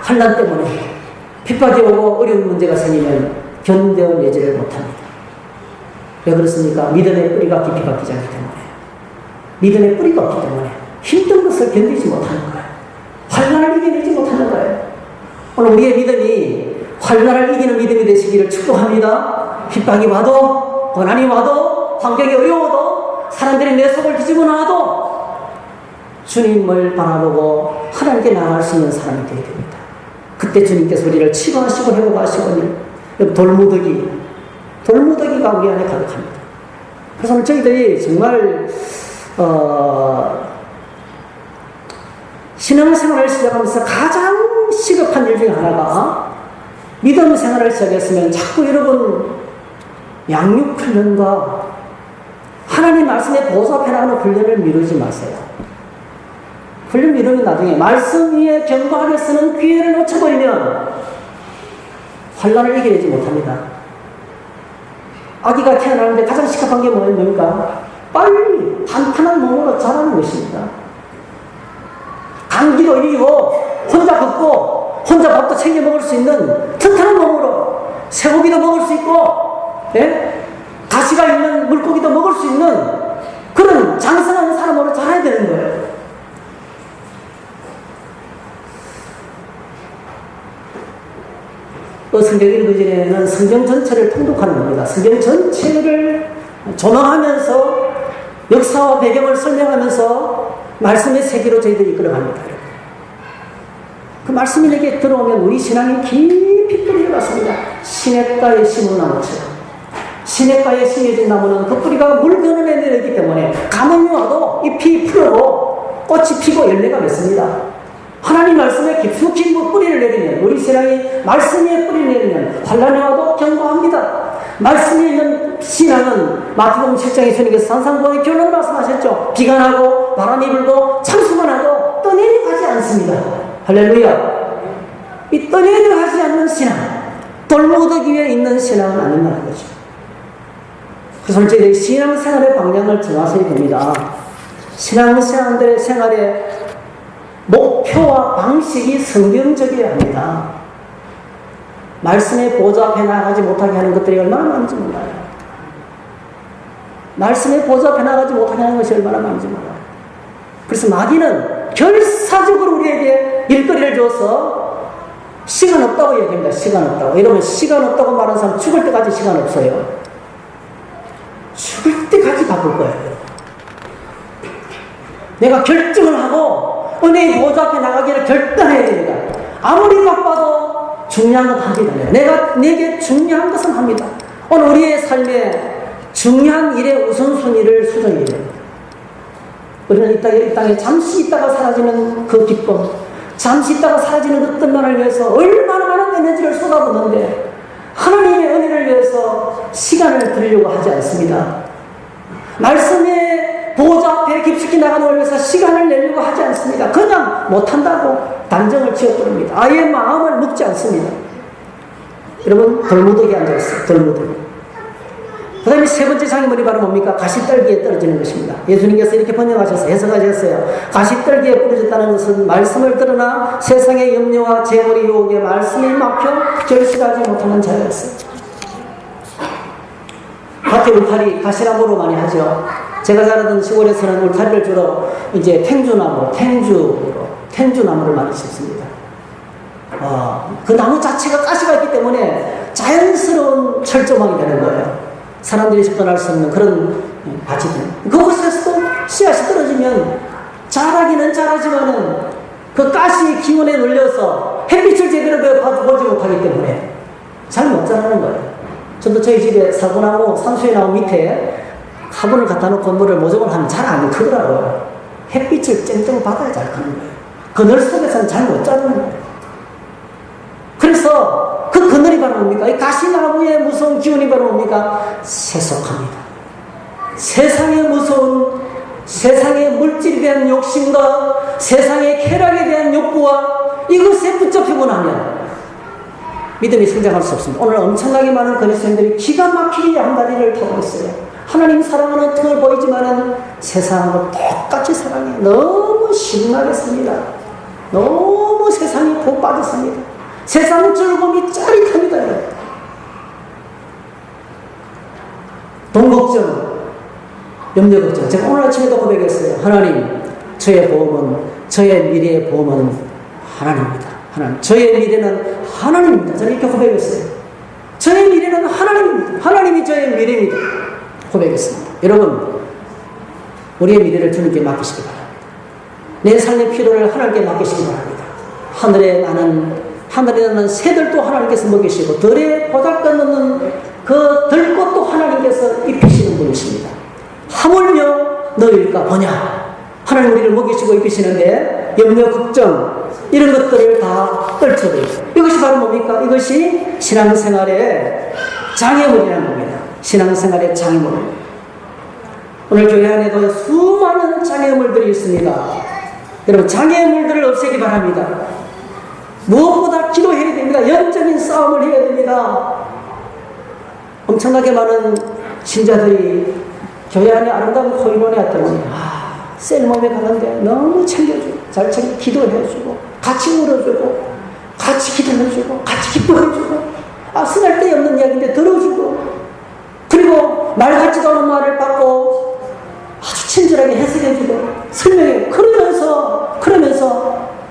환난 때문에 핍박이 오고 어려운 문제가 생기면 견뎌내지를 못합니다. 왜 그렇습니까? 믿음의 뿌리가 깊이 박히지 않기 때문에. 믿음의 뿌리가 없기 때문에 힘든 것을 견디지 못하는 거예요. 환난을 이겨내지 못하는 거예요. 오늘 우리의 믿음이 환난을 이기는 믿음이 되시기를 축복합니다. 핍박이 와도, 고난이 와도, 환경이 어려워도, 사람들이 내 속을 뒤집어 놔도 주님을 바라보고 하나님께 나아갈 수 있는 사람이 되어야 됩니다. 그때 주님께서 우리를 치료하시고 회복하시고 돌무더기가 우리 안에 가득합니다. 그래서 오늘 저희들이 정말 신앙생활을 시작하면서 가장 시급한 일 중에 하나가 믿음 생활을 시작했으면 자꾸 여러분 양육훈련과 하나님 말씀에 보답해 나가는 훈련을 미루지 마세요. 훈련 미루면 나중에 말씀 위에 견고하게 쓰는 기회를 놓쳐버리면 환난을 이겨내지 못합니다. 아기가 태어나는데 가장 시급한 게 뭡니까? 빨리 탄탄한 몸으로 자라는 것입니다. 감기도 이기고 혼자 걷고 혼자 밥도 챙겨 먹을 수 있는 튼튼한 몸으로 쇠고기도 먹을 수 있고 가시가 있는 물고기도 먹을 수 있는 그런 장성한 사람으로 자라야 되는 거예요. 성경 읽기 전에는 성경 전체를 통독하는 겁니다. 성경 전체를 조망하면서 역사와 배경을 설명하면서 말씀의 세계로 저희들이 이끌어갑니다. 그 말씀이 내게 들어오면 우리 신앙이 깊이 뿌리를 받습니다. 시냇가에 심은 나무처럼. 시냇가에 심어진 나무는 그 뿌리가 물드는 데 내리기 때문에 가뭄이 와도 잎이 풀고 꽃이 피고 열매가 맺습니다. 하나님 말씀에 깊숙이 뿌리를 내리면 우리 신앙이 말씀 위에 뿌리를 내리면 환난이 와도 견고합니다. 말씀이 있는 신앙은 마태복음 7장 예수님께서 산상보의 결론을 말씀하셨죠. 비가 나고 바람이 불고 창수가 나도 떠내려가지 않습니다. 할렐루야. 이 떠내려가지 않는 신앙, 돌무더기 위에 있는 신앙은 아니라는 거죠. 그래서 저희들이 신앙생활의 방향을 정하셔야 됩니다. 신앙생활들의 생활에 목표와 방식이 성경적이어야 합니다. 말씀에 보답해 나가지 못하게 하는 것들이 얼마나 많은지 몰라요. 말씀에 보답해 나가지 못하게 하는 것이 얼마나 많은지 몰라요. 그래서 마귀는 결사적으로 우리에게 일거리를 줘서 시간 없다고 얘기합니다. 시간 없다고. 이러면 시간 없다고 말하는 사람 죽을 때까지 시간 없어요. 죽을 때까지 바쁠 거예요. 내가 결정을 하고 은혜의 보좌 앞에 나가기를 결단해야 됩니다. 아무리 바빠도 중요한 건 합니다. 내게 중요한 것은 합니다. 오늘 우리의 삶에 중요한 일의 우선순위를 수정해야 됩니다. 우리는 이 땅에 잠시 있다가 사라지는 그 기쁨, 잠시 있다가 사라지는 어떤 날을 위해서 얼마나 많은 에너지를 쏟아붓는데 하나님의 은혜를 위해서 시간을 들이려고 하지 않습니다. 말씀의 보좌 앞에 깊숙이 나가는 걸 위해서 시간을 내려고 하지 않습니다. 그냥 못한다고 단정을 지어버립니다. 아예 마음을 먹지 않습니다. 여러분, 돌무더기에 앉아있어요. 돌무더기. 그 다음에 세 번째 장애물이 바로 뭡니까? 가시떨기에 떨어지는 것입니다. 예수님께서 이렇게 번역하셔서 해석하셨어요. 가시떨기에 부러졌다는 것은 말씀을 들으나 세상의 염려와 재물의 유혹에 말씀이 막혀 결실하지 못하는 자였어요. 밭에 울타리, 가시나무로 많이 하죠. 제가 자라던 시골에서는 울타리를 주로 이제 텐주나무를 많이 심습니다. 그 나무 자체가 가시가 있기 때문에 자연스러운 철조망이 되는 거예요. 사람들이 접근할 수 없는 그런 밭이 됩니다. 그곳에서도 씨앗이 떨어지면 자라기는 자라지만은 그 가시의 기운에 눌려서 햇빛을 제대로 보지 못하기 때문에 잘 못 자라는 거예요. 저도 저희 집에 사과나무, 산수유나무 밑에 화분을 갖다 놓고 물을 모종을 하면 잘 안 크더라고요. 햇빛을 쨍쨍 받아야 잘 크는 거예요. 그늘 속에서는 잘 못 자라는 거예요. 그래서 그 그늘이 바로 뭡니까? 이 가시나무의 무서운 기운이 바로 뭡니까? 세속합니다. 세상의 무서운, 세상의 물질에 대한 욕심과 세상의 쾌락에 대한 욕구와 이것에 붙잡히고 나면 믿음이 성장할 수 없습니다. 오늘 엄청나게 많은 그리스도인들이 기가 막히게 양다리를 타고 있어요. 하나님 사랑하는 틈을 보이지만은 세상으로 똑같이 사랑해. 너무 심하게 삽니다. 너무 세상이 복 빠졌습니다. 세상 즐거움이 짜릿합니다. 염려 걱정. 제가 오늘 아침에도 고백했어요. 하나님, 저의 보험은, 저의 미래의 보험은 하나님입니다. 하나님, 저의 미래는 하나님입니다. 저는 이렇게 고백했어요. 저의 미래는 하나님입니다. 하나님이 저의 미래입니다. 고백했습니다. 여러분, 우리의 미래를 주님께 맡기시기 바랍니다. 내 삶의 필요를 하나님께 맡기시기 바랍니다. 하늘에 나는 새들도 하나님께서 먹이시고 들에 보잘것없는 그 들꽃도 하나님께서 입히시는 분이십니다. 하물며 너희일까 보냐. 하나님 우리를 먹이시고 입히시는데 염려, 걱정 이런 것들을 다 떨쳐버리고, 이것이 바로 뭡니까? 이것이 신앙생활의 장애물이라는 겁니다. 신앙생활의 장애물. 오늘 교회 안에도 수많은 장애물들이 있습니다. 여러분, 장애물들을 없애기 바랍니다. 무엇보다 기도해야 됩니다. 영적인 싸움을 해야 됩니다. 엄청나게 많은 신자들이 교회 안에 아름다운 코인원에 왔더니 셀몸에 가는데 너무 챙겨주고 잘 챙겨 기도해주고 같이 울어주고 같이 기도해주고 같이 기뻐해주고 쓰잘데기 없는 이야기인데 들어주고, 그리고 말 같지도 않은 말을 받고 아주 친절하게 해석해주고 설명해. 그러면서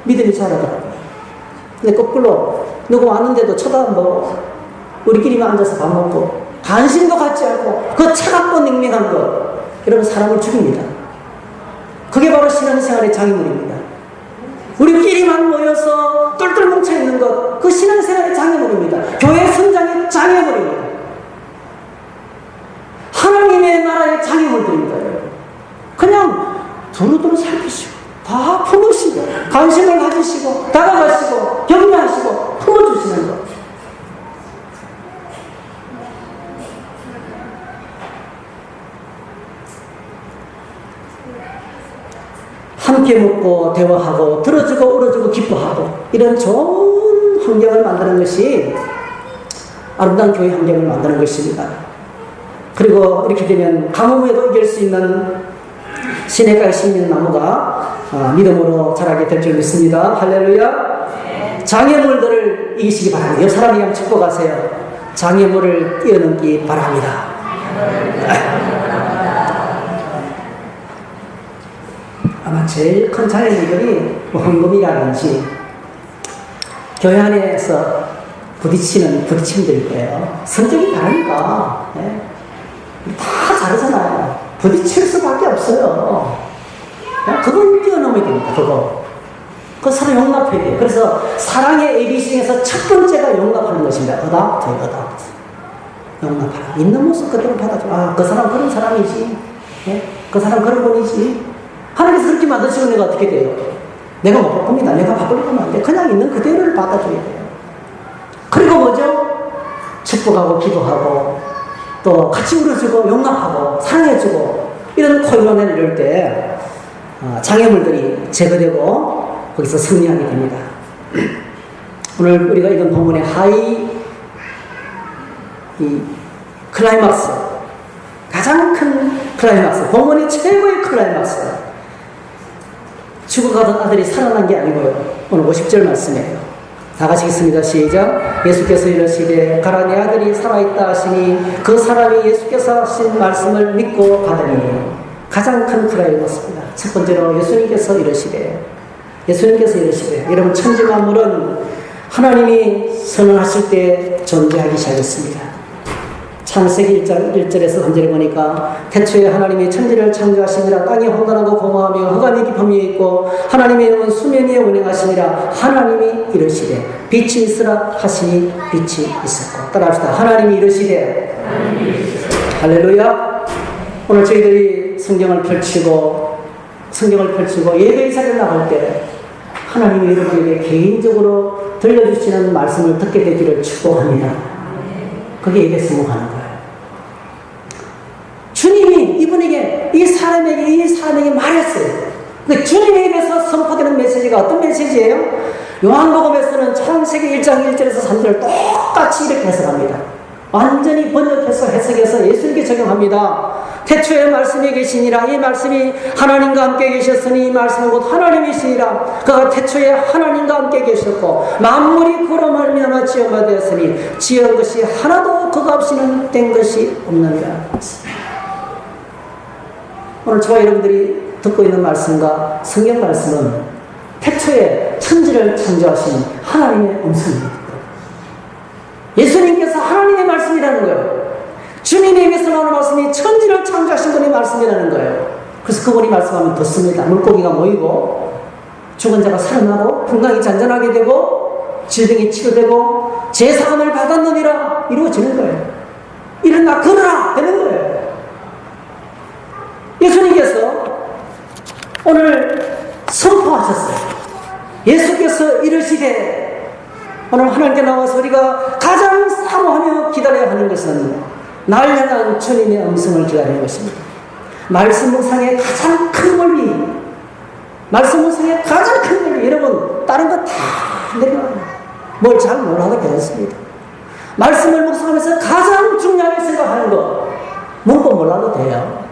믿음이 자라더라고요. 근데 거꾸로 누구 왔는데도 쳐다보고 우리끼리만 앉아서 밥 먹고 관심도 갖지 않고 그 차갑고 냉랭한 것, 이런 사람을 죽입니다. 그게 바로 신앙생활의 장애물입니다. 우리끼리만 모여서 똘똘 뭉쳐있는 것, 그 신앙생활의 장애물입니다. 교회 성장의 장애물입니다. 하나님의 나라의 장애물들입니다. 그냥 두루두루 살피시고 다 품으시고 관심을 가지시고 다가가시고 격려하시고 품어주시는 것. 함께 먹고 대화하고 들어주고 울어주고 기뻐하고 이런 좋은 환경을 만드는 것이 아름다운 교회 환경을 만드는 것입니다. 그리고 이렇게 되면 가뭄에도 이길 수 있는 시냇가의 신민나무가 믿음으로 자라게 될 줄 믿습니다. 할렐루야. 장애물들을 이기시기 바랍니다. 옆 사람이랑 축복하세요. 장애물을 뛰어넘기 바랍니다. 아마 제일 큰 장애물들이 헌금이라든지 교회 안에서 부딪힘들일 거예요. 성적이 다르니까 다 다르잖아요. 부딪힐 수밖에 없어요. 그건 뛰어넘어야 됩니다. 그거 서로 용납해야 돼요. 그래서 사랑의 ABC에서 첫 번째가 용납하는 것입니다. 어답트. 용납하라. 있는 모습 그대로 받아줘. 그 사람 그런 사람이지. 그 사람 그런 분이지. 하나님께서 그렇게 만드시고 내가 어떻게 돼요? 내가 못 바꿉니다. 내가 바꾸려고 하면 안 돼. 그냥 있는 그대로를 받아줘야 돼요. 그리고 뭐죠? 축복하고 기도하고 또 같이 울어주고 용납하고 사랑해주고 이런 코인원을 이룰 때 장애물들이 제거되고 거기서 승리하게 됩니다. 오늘 우리가 읽은 본문의 클라이막스, 가장 큰 클라이막스, 본문의 최고의 클라이막스, 죽어가던 아들이 살아난 게 아니고요. 오늘 50절 말씀이에요. 다 같이 읽습니다. 시작. 예수께서 이르시되 가라 내 아들이 살아있다 하시니 그 사람이 예수께서 하신 말씀을 믿고 가더니, 가장 큰 클라이막스입니다. 첫 번째로 예수님께서 이르시되 여러분, 천지 만물은 하나님이 선언하실 때 존재하기 시작했습니다. 창세기 1장 1절에서 언제를 보니까 태초에 하나님이 천지를 창조하시니라. 땅이 혼돈하고 공허하며 흑암이 깊음이 있고 하나님의 영은 수면 위에 운행하시니라. 하나님이 이르시되 빛이 있으라 하시니 빛이 있었고. 따라합시다. 하나님이 이르시되. 할렐루야. 오늘 저희들이 성경을 펼치고 예배 자리에 나갈 때 하나님이 여러분에게 개인적으로 들려주시는 말씀을 듣게 되기를 축복합니다. 그게 예배 승복하는 거예요. 주님이 이 사람에게 말했어요. 그 주님에 입에서 선포되는 메시지가 어떤 메시지예요? 요한복음에서는 창세기 1장 1절에서 3절을 똑같이 이렇게 해석합니다. 완전히 번역해서 해석해서 예수님께 적용합니다. 태초에 말씀이 계시니라. 이 말씀이 하나님과 함께 계셨으니 이 말씀은 곧 하나님이시니라. 그가 태초에 하나님과 함께 계셨고 만물이 그로 말미암아 지어가 되었으니 지은 것이 하나도 그가 없이는 된 것이 없느니라. 오늘 저와 여러분들이 듣고 있는 말씀과 성경 말씀은 태초에 천지를 창조하신 하나님의 음성입니다. 예수님께서 하나님의 말씀이라는 거예요. 주님의 입에서 나오는 말씀이 천지를 창조하신 분의 말씀이라는 거예요. 그래서 그분이 말씀하면 듣습니다. 물고기가 모이고 죽은 자가 살아나고 건강이 잔잔하게 되고 질병이 치료되고 제사함을 받았느니라 이루어지는 거예요. 일어나 걸어라 되는 거예요. 예수님께서 오늘 선포하셨어요. 예수께서 이르시되 오늘 하나님께 나와서 우리가 가장 사모하며 기다려야 하는 것은 날 향한 주님의 음성을 기다리는 것입니다. 말씀 묵상의 가장 큰 원리, 말씀 묵상의 가장 큰 원리, 여러분 다른 거 다 내려놔요. 뭘 잘 몰라도 괜찮습니다. 말씀을 묵상하면서 가장 중요하게 생각하는 거 문법 몰라도 돼요.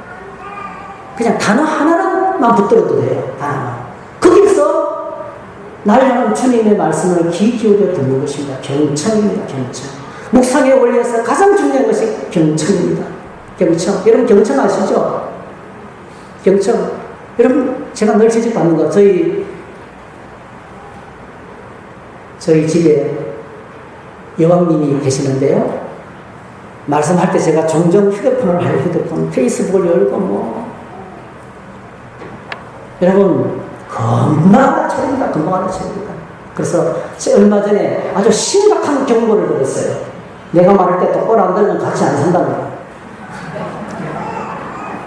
그냥 단어 하나만 붙들어도 돼요. 단어만. 거기서 날 향한 주님의 말씀을 귀 기울여 듣는 것입니다. 경청입니다. 경청. 묵상의 원리에서 가장 중요한 것이 경청입니다. 경청. 여러분 경청 아시죠? 경청. 여러분 제가 늘 지적받는 거 저희 집에 여왕님이 계시는데요. 말씀할 때 제가 종종 휴대폰, 페이스북을 열고 여러분 금방 알아채립니다. 금방 알아채립니다. 그래서 얼마 전에 아주 심각한 경고를 들었어요. 내가 말할 때 똑바로 안 들으면 같이 안 산다는 거예요.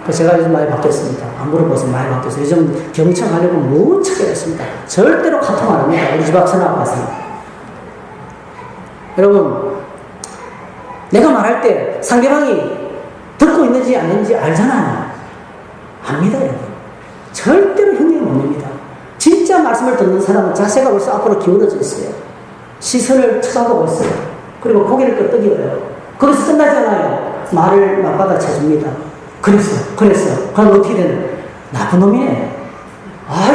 그래서 제가 요즘 많이 바뀌었습니다. 안 물어보세요. 많이 바뀌었어요. 요즘 경청하려고 무척 했습니다. 절대로 카톡 안 합니다. 우리 집 앞서 나와봤습니다. 여러분 내가 말할 때 상대방이 듣고 있는지 안 있는지 알잖아요. 압니다. 여러분 절대로 흉내 못 냅니다. 진짜 말씀을 듣는 사람은 자세가 벌써 앞으로 기울어져 있어요. 시선을 쳐다보고 있어요. 그리고 고개를 끄덕여요. 거기서 끝나지 않아요. 말을 맞받아쳐 줍니다. 그랬어. 그럼 어떻게 되는? 나쁜 놈이네.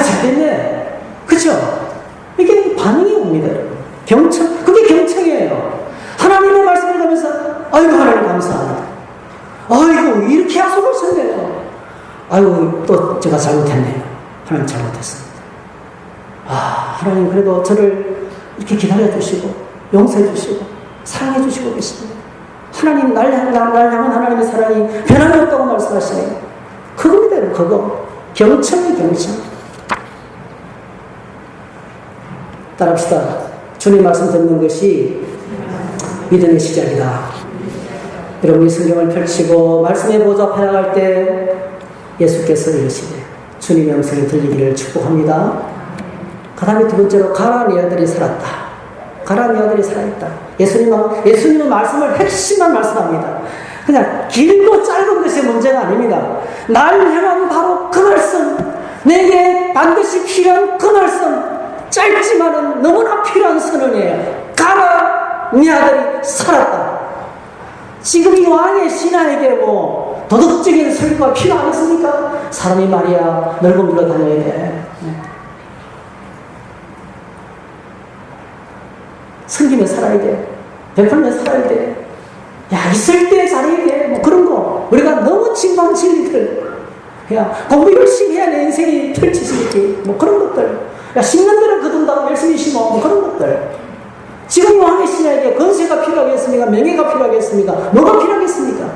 잘됐네. 그쵸? 이게 반응이 옵니다. 경청, 그게 경청이에요. 하나님의 말씀을 들으면서 아이고 하나님 감사합니다. 아이고 이렇게 약속을 썼네요. 아이고 또 제가 잘못했네요. 하나님 잘못했습니다. 하나님 그래도 저를 이렇게 기다려 주시고 용서해 주시고 사랑해 주시고 계십니다. 하나님 날 향한 하나님의 사랑이 변함이 없다고 말씀하시네요. 그겁니다. 그거 경청이 경청. 따라합시다. 주님 말씀 듣는 것이 믿음의 시작이다. 여러분이 성경을 펼치고 말씀에 보좌 나갈 때 예수께서 이르시되 주님의 음성이 들리기를 축복합니다. 그 다음에 두 번째로 가나안 여자들이 살았다. 가나안 여자들이 살아있다. 예수님은 말씀을 핵심만 말씀합니다. 그냥 길고 짧은 것이 문제가 아닙니다. 날 향한 바로 그 말씀, 내게 반드시 필요한 그 말씀, 짧지만은 너무나 필요한 선언이에요. 가라, 네 아들이 살았다. 지금 이 왕의 신하에게 도덕적인 설교가 필요하겠습니까? 사람이 말이야 널고 물러다녀야 돼. 섬기며 살아야 돼. 베풀며 살아야 돼. 있을 때 잘해야 돼. 그런 거. 우리가 너무 진방 진리들. 공부 열심히 해야 내 인생이 펼치시겠지. 그런 것들. 심는 대로 거둔다고 열심히 심어. 그런 것들. 지금 왕의 신하에게 건세가 필요하겠습니까? 명예가 필요하겠습니까? 뭐가 필요하겠습니까?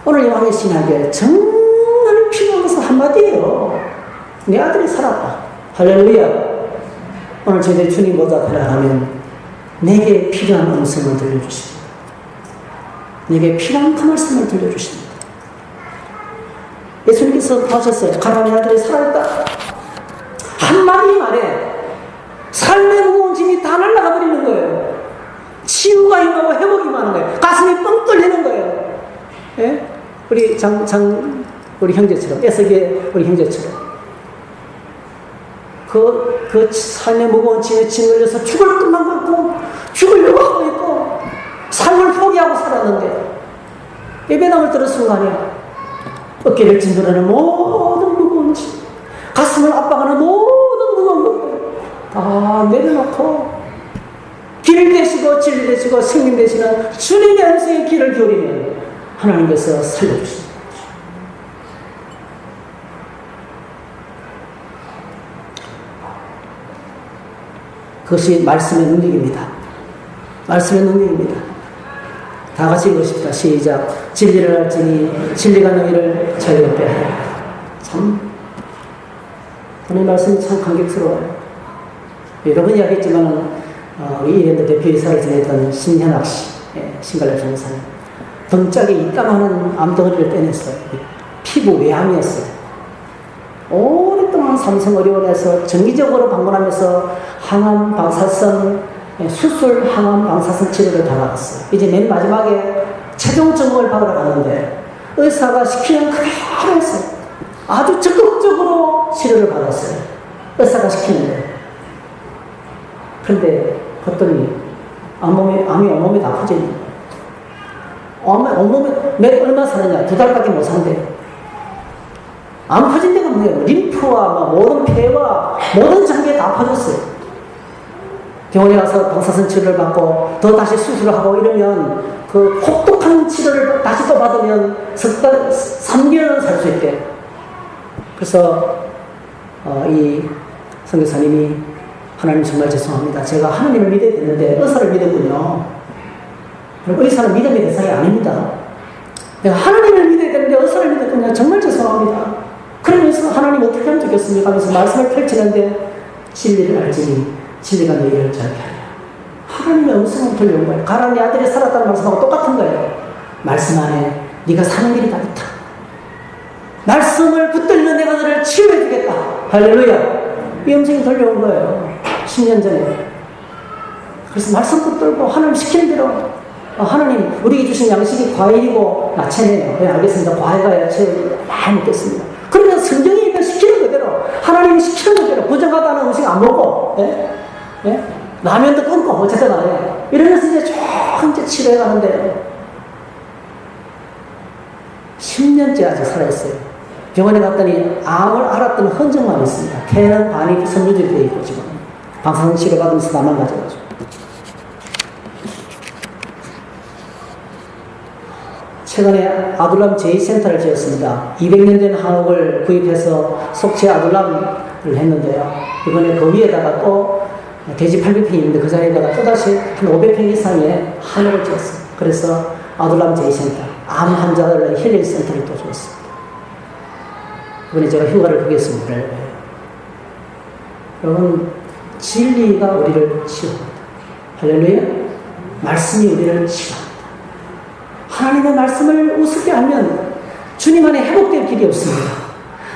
오늘 이 왕의 신하에게 정말 필요한 것은 한마디예요. 내 아들이 살았다. 할렐루야. 오늘 저희들 주님 보좌 앞에 나가면 내게 필요한 음성을 들려주십니다. 내게 필요한 그 말씀을 들려주십니다. 예수님께서 하셨어요. 가나안 아들이 살아있다. 한마디 말에 삶의 무거운 짐이 다 날아가 버리는 거예요. 치유가 임하고 회복이 임하는 거예요. 가슴이 뻥 뚫리는 거예요. 예? 우리 형제처럼, 애석의 우리 형제처럼. 그 삶의 무거운 짐에 짐 걸려서 죽을 것만 갖고 죽으려고 하고 있고 삶을 포기하고 살았는데 예배당을 들은 순간에 어깨를 찡그리는 모든 무거운 짐, 가슴을 압박하는 모든 무거운 것들 다 내려놓고 길 되시고 진리 되시고 승림 되시는 주님의 음성의 길을 기울이면 하나님께서 살려주십니다. 그것이 말씀의 능력입니다. 말씀의 능력입니다. 다 같이 읽으십시다. 시작. 진리를 알지니 진리가 너희를 자유롭게 하리라. 참 오늘 말씀이 참 감격스러워요. 여러 번 이야기했지만 우리 이랜드 대표이사를 지냈던 신현학 씨, 신갈래 전사님 등짝에 이따만한 암덩어리를 빼냈어요. 피부 외암이었어요. 오랫동안 삼성의료원에서 정기적으로 방문하면서 항암 방사선 수술 항암 방사선 치료를 받아갔어요. 이제 맨 마지막에 최종 점검을 받으러 갔는데 의사가 시키는 그대로 했어요. 아주 적극적으로 치료를 받았어요. 의사가 시키는데. 그런데 봤더니 암이 온몸에 다 퍼져 있는 거예요. 온몸에 얼마 사느냐? 2달밖에 못 산대요. 암 퍼진 데가 뭐예요? 림프와 모든 폐와 모든 장기에 다 퍼졌어요. 병원에 가서 방사선 치료를 받고 더 다시 수술을 하고 이러면 그 혹독한 치료를 다시 또 받으면 3개월은 살 수 있대. 그래서 이 선교사님이 하나님 정말 죄송합니다. 제가 하나님을 믿어야 되는데 의사를 믿었군요. 의사는 믿음의 대상이 아닙니다. 내가 하나님을 믿어야 되는데 의사를 믿었군요. 정말 죄송합니다. 그러면서 하나님 어떻게 하면 좋겠습니까? 하면서 말씀을 펼치는데 진리를 알지니 진리가 너희를 자유롭게 하리라. 하나님의 음성을 들려온 거예요. 가라 네 아들이 살았다는 말씀하고 똑같은 거예요. 말씀 안에 네가 사는 길이 다 있다. 말씀을 붙들면 내가 너를 치유해 주겠다. 할렐루야. 이 음성이 들려온 거예요. 10년 전에. 그래서 말씀 붙들고 하나님 시키는 대로 하나님 우리에게 주신 양식이 과일이고 야채네요. 네, 알겠습니다. 과일과 야채를 많이 먹겠습니다. 그러면 성경이 있는 시키는 그대로 하나님이 시키는 그대로 부정하다는 음식 안 먹고 라면도 끊고 어쨌든 간에 이러면서 이제 쭉 치료해 가는데 10년째 아직 살아있어요. 병원에 갔더니 암을 알았던 흔적만 있습니다. 폐는 반이 섬유질이 되어 있고 지금 방사선 치료 받으면서 나만 가져가지고 최근에 아둘람 제2센터를 지었습니다. 200년 된 한옥을 구입해서 속채 아둘람을 했는데요. 이번에 그 위에다가 또 대지 800평이 있는데 그 자리에다가 또다시 한 500평 이상의 한옥을 지었어요. 그래서 아둘람 제2센터, 암 환자들의 힐링 센터를 또 줬습니다. 이번에 제가 휴가를 가겠습니다. 여러분, 진리가 우리를 치유합니다. 할렐루야. 말씀이 우리를 치유합니다. 하나님의 말씀을 우습게 하면 주님 안에 회복될 길이 없습니다.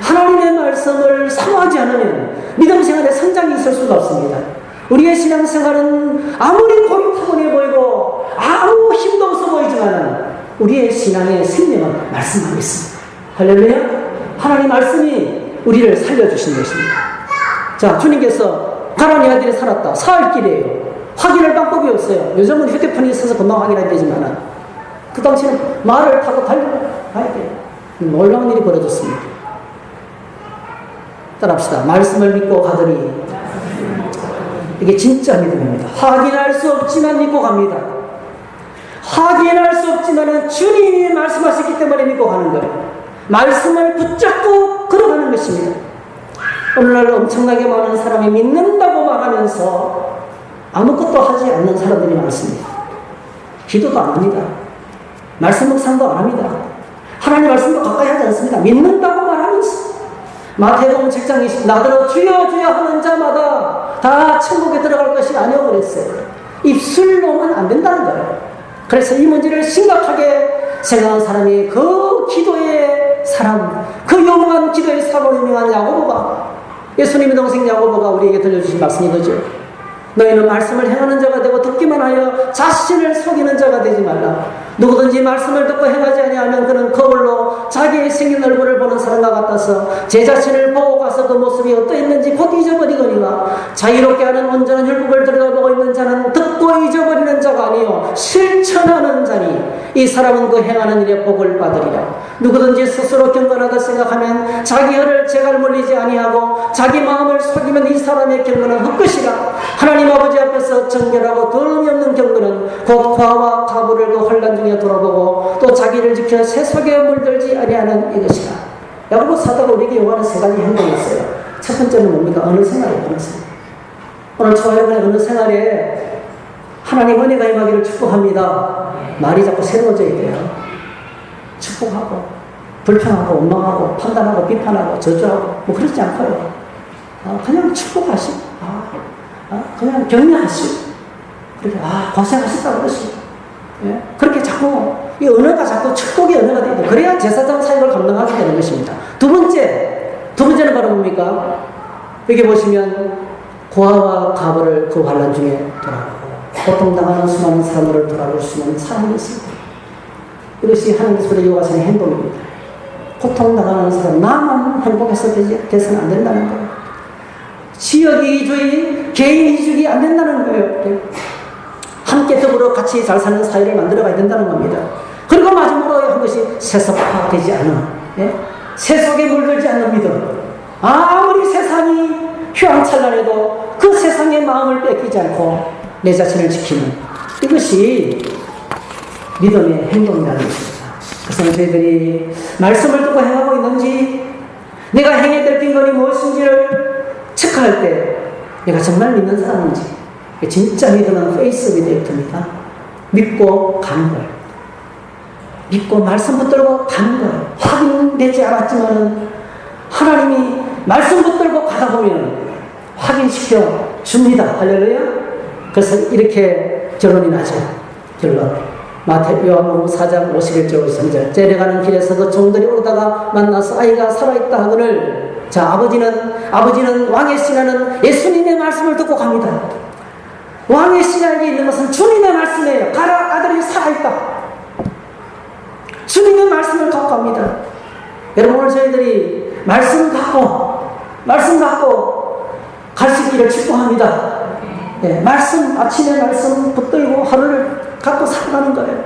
하나님의 말씀을 사모하지 않으면 믿음 생활에 성장이 있을 수가 없습니다. 우리의 신앙생활은 아무리 고리타분해 보이고 아무 힘도 없어 보이지만 우리의 신앙의 생명은 말씀 안에 있습니다. 할렐루야. 하나님 말씀이 우리를 살려주신 것입니다. 자, 주님께서 가라 네 아들이 살았다. 사흘 길이에요. 확인할 방법이 없어요. 요즘은 휴대폰이 있어서 금방 확인해야 되지만 그 당시에는 말을 타고 달려가야 돼요. 놀라운 일이 벌어졌습니다. 따라합시다. 말씀을 믿고 가더니 이게 진짜 믿음입니다. 확인할 수 없지만 믿고 갑니다. 확인할 수 없지만 주님이 말씀하셨기 때문에 믿고 가는 거예요. 말씀을 붙잡고 걸어가는 것입니다. 오늘날 엄청나게 많은 사람이 믿는다고 말하면서 아무것도 하지 않는 사람들이 많습니다. 기도도 안 합니다. 말씀 묵상도 안 합니다. 하나님 말씀도 가까이 하지 않습니다. 믿는다고 말하면서 마태복음 7장 20 나더러 주여 주여 하는 자마다 다 천국에 들어갈 것이 아니오 그랬어요. 입술로만 안 된다는 거예요. 그래서 이 문제를 심각하게 생각한 사람이 그 기도의 사람, 그 영원한 기도의 사람으로 유명한 야고보가, 예수님의 동생 야고보가 우리에게 들려주신 말씀이 이거죠. 너희는 말씀을 행하는 자가 되고 듣기만 하여 자신을 속이는 자가 되지 말라. 누구든지 말씀을 듣고 행하지 아니하면 그는 거울로 자기의 생긴 얼굴을 보는 사람과 같아서 제 자신을 보고 가서 그 모습이 어떠했는지 곧 잊어버리거니와 자유롭게 하는 온전한 율법을 들여다보고 있는 자는 듣고 잊어버리는 자가 아니요 실천하는 자니 이 사람은 그 행하는 일에 복을 받으리라. 누구든지 스스로 경건하다 생각하면 자기 혀를 재갈 물리지 아니하고 자기 마음을 속이면 이 사람의 경건은 헛것이라. 하나님 아버지 앞에서 정결하고 더러움이 없는 경건은 곧 과와 가부를 그 환난 중에 돌아보고 또 자기를 지켜 세속에 물들지 아니하는 이것이라. 야고보 사도가 우리에게 요구하는 세 가지 행동이 있어요. 첫 번째는 뭡니까? 어느 생활이에요? 어느 생활. 오늘 초여분의 어느 생활에 하나님 은혜가 임하기를 축복합니다. 말이 자꾸 새로워져야 돼요. 축복하고 불평하고 원망하고 판단하고 비판하고 저주하고 뭐 그렇지 않고요. 그냥 축복하시고 그냥 격려하시고 그렇게 고생하셨다고 그러시고 예? 그렇게 자꾸 이 언어가 자꾸 축복의 언어가 되고 그래야 제사장 사역을 감당하게 되는 것입니다. 두 번째는 바로 뭡니까? 여기 보시면 고아와 가부를 그 환난 중에 돌아보고 고통당하는 수많은 사람들을 돌아볼 수 있는 사람이 있습니다. 이것이 하나님께서 요구하시는 행동입니다. 고통당하는 사람 나만 행복해서 돼서는 안 된다는 거예요. 지역 이주의, 개인 이주의 안 된다는 거예요. 함께 더불어 같이 잘 사는 사회를 만들어가야 된다는 겁니다. 그리고 마지막으로 한 것이 세속화되지 않은, 세속에 물들지 않는 믿음. 아무리 세상이 휘황찬란해도 그 세상의 마음을 뺏기지 않고 내 자신을 지키는 이것이 믿음의 행동이라는 것입니다. 그래서 저희들이 말씀을 듣고 행하고 있는지 내가 행해야 될 빈건이 무엇인지를 체크할 때 내가 정말 믿는 사람인지 진짜 믿음은 페이스 미디어입니다. 믿고 가는 거예요. 믿고 말씀 붙들고 가는 거예요. 확인되지 않았지만은 하나님이 말씀 붙들고 가다 보면 확인시켜 줍니다. 할렐루야. 그래서 이렇게 결론이 나죠. 결론. 요한복음 4장 51절 53절. 내려가는 길에서도 종들이 오르다가 만나서 아이가 살아있다 하거늘 자 아버지는 왕의 신하는 예수님의 말씀을 듣고 갑니다. 왕의 신하에게 있는 것은 주님의 말씀이에요. 가라 아들이 살아있다. 주님의 말씀을 갖고 갑니다. 여러분 오늘 저희들이 말씀 갖고 갈 수 있기를 축복합니다. 말씀 아침에 말씀 붙들고 하루를 갖고 살아가는 거예요.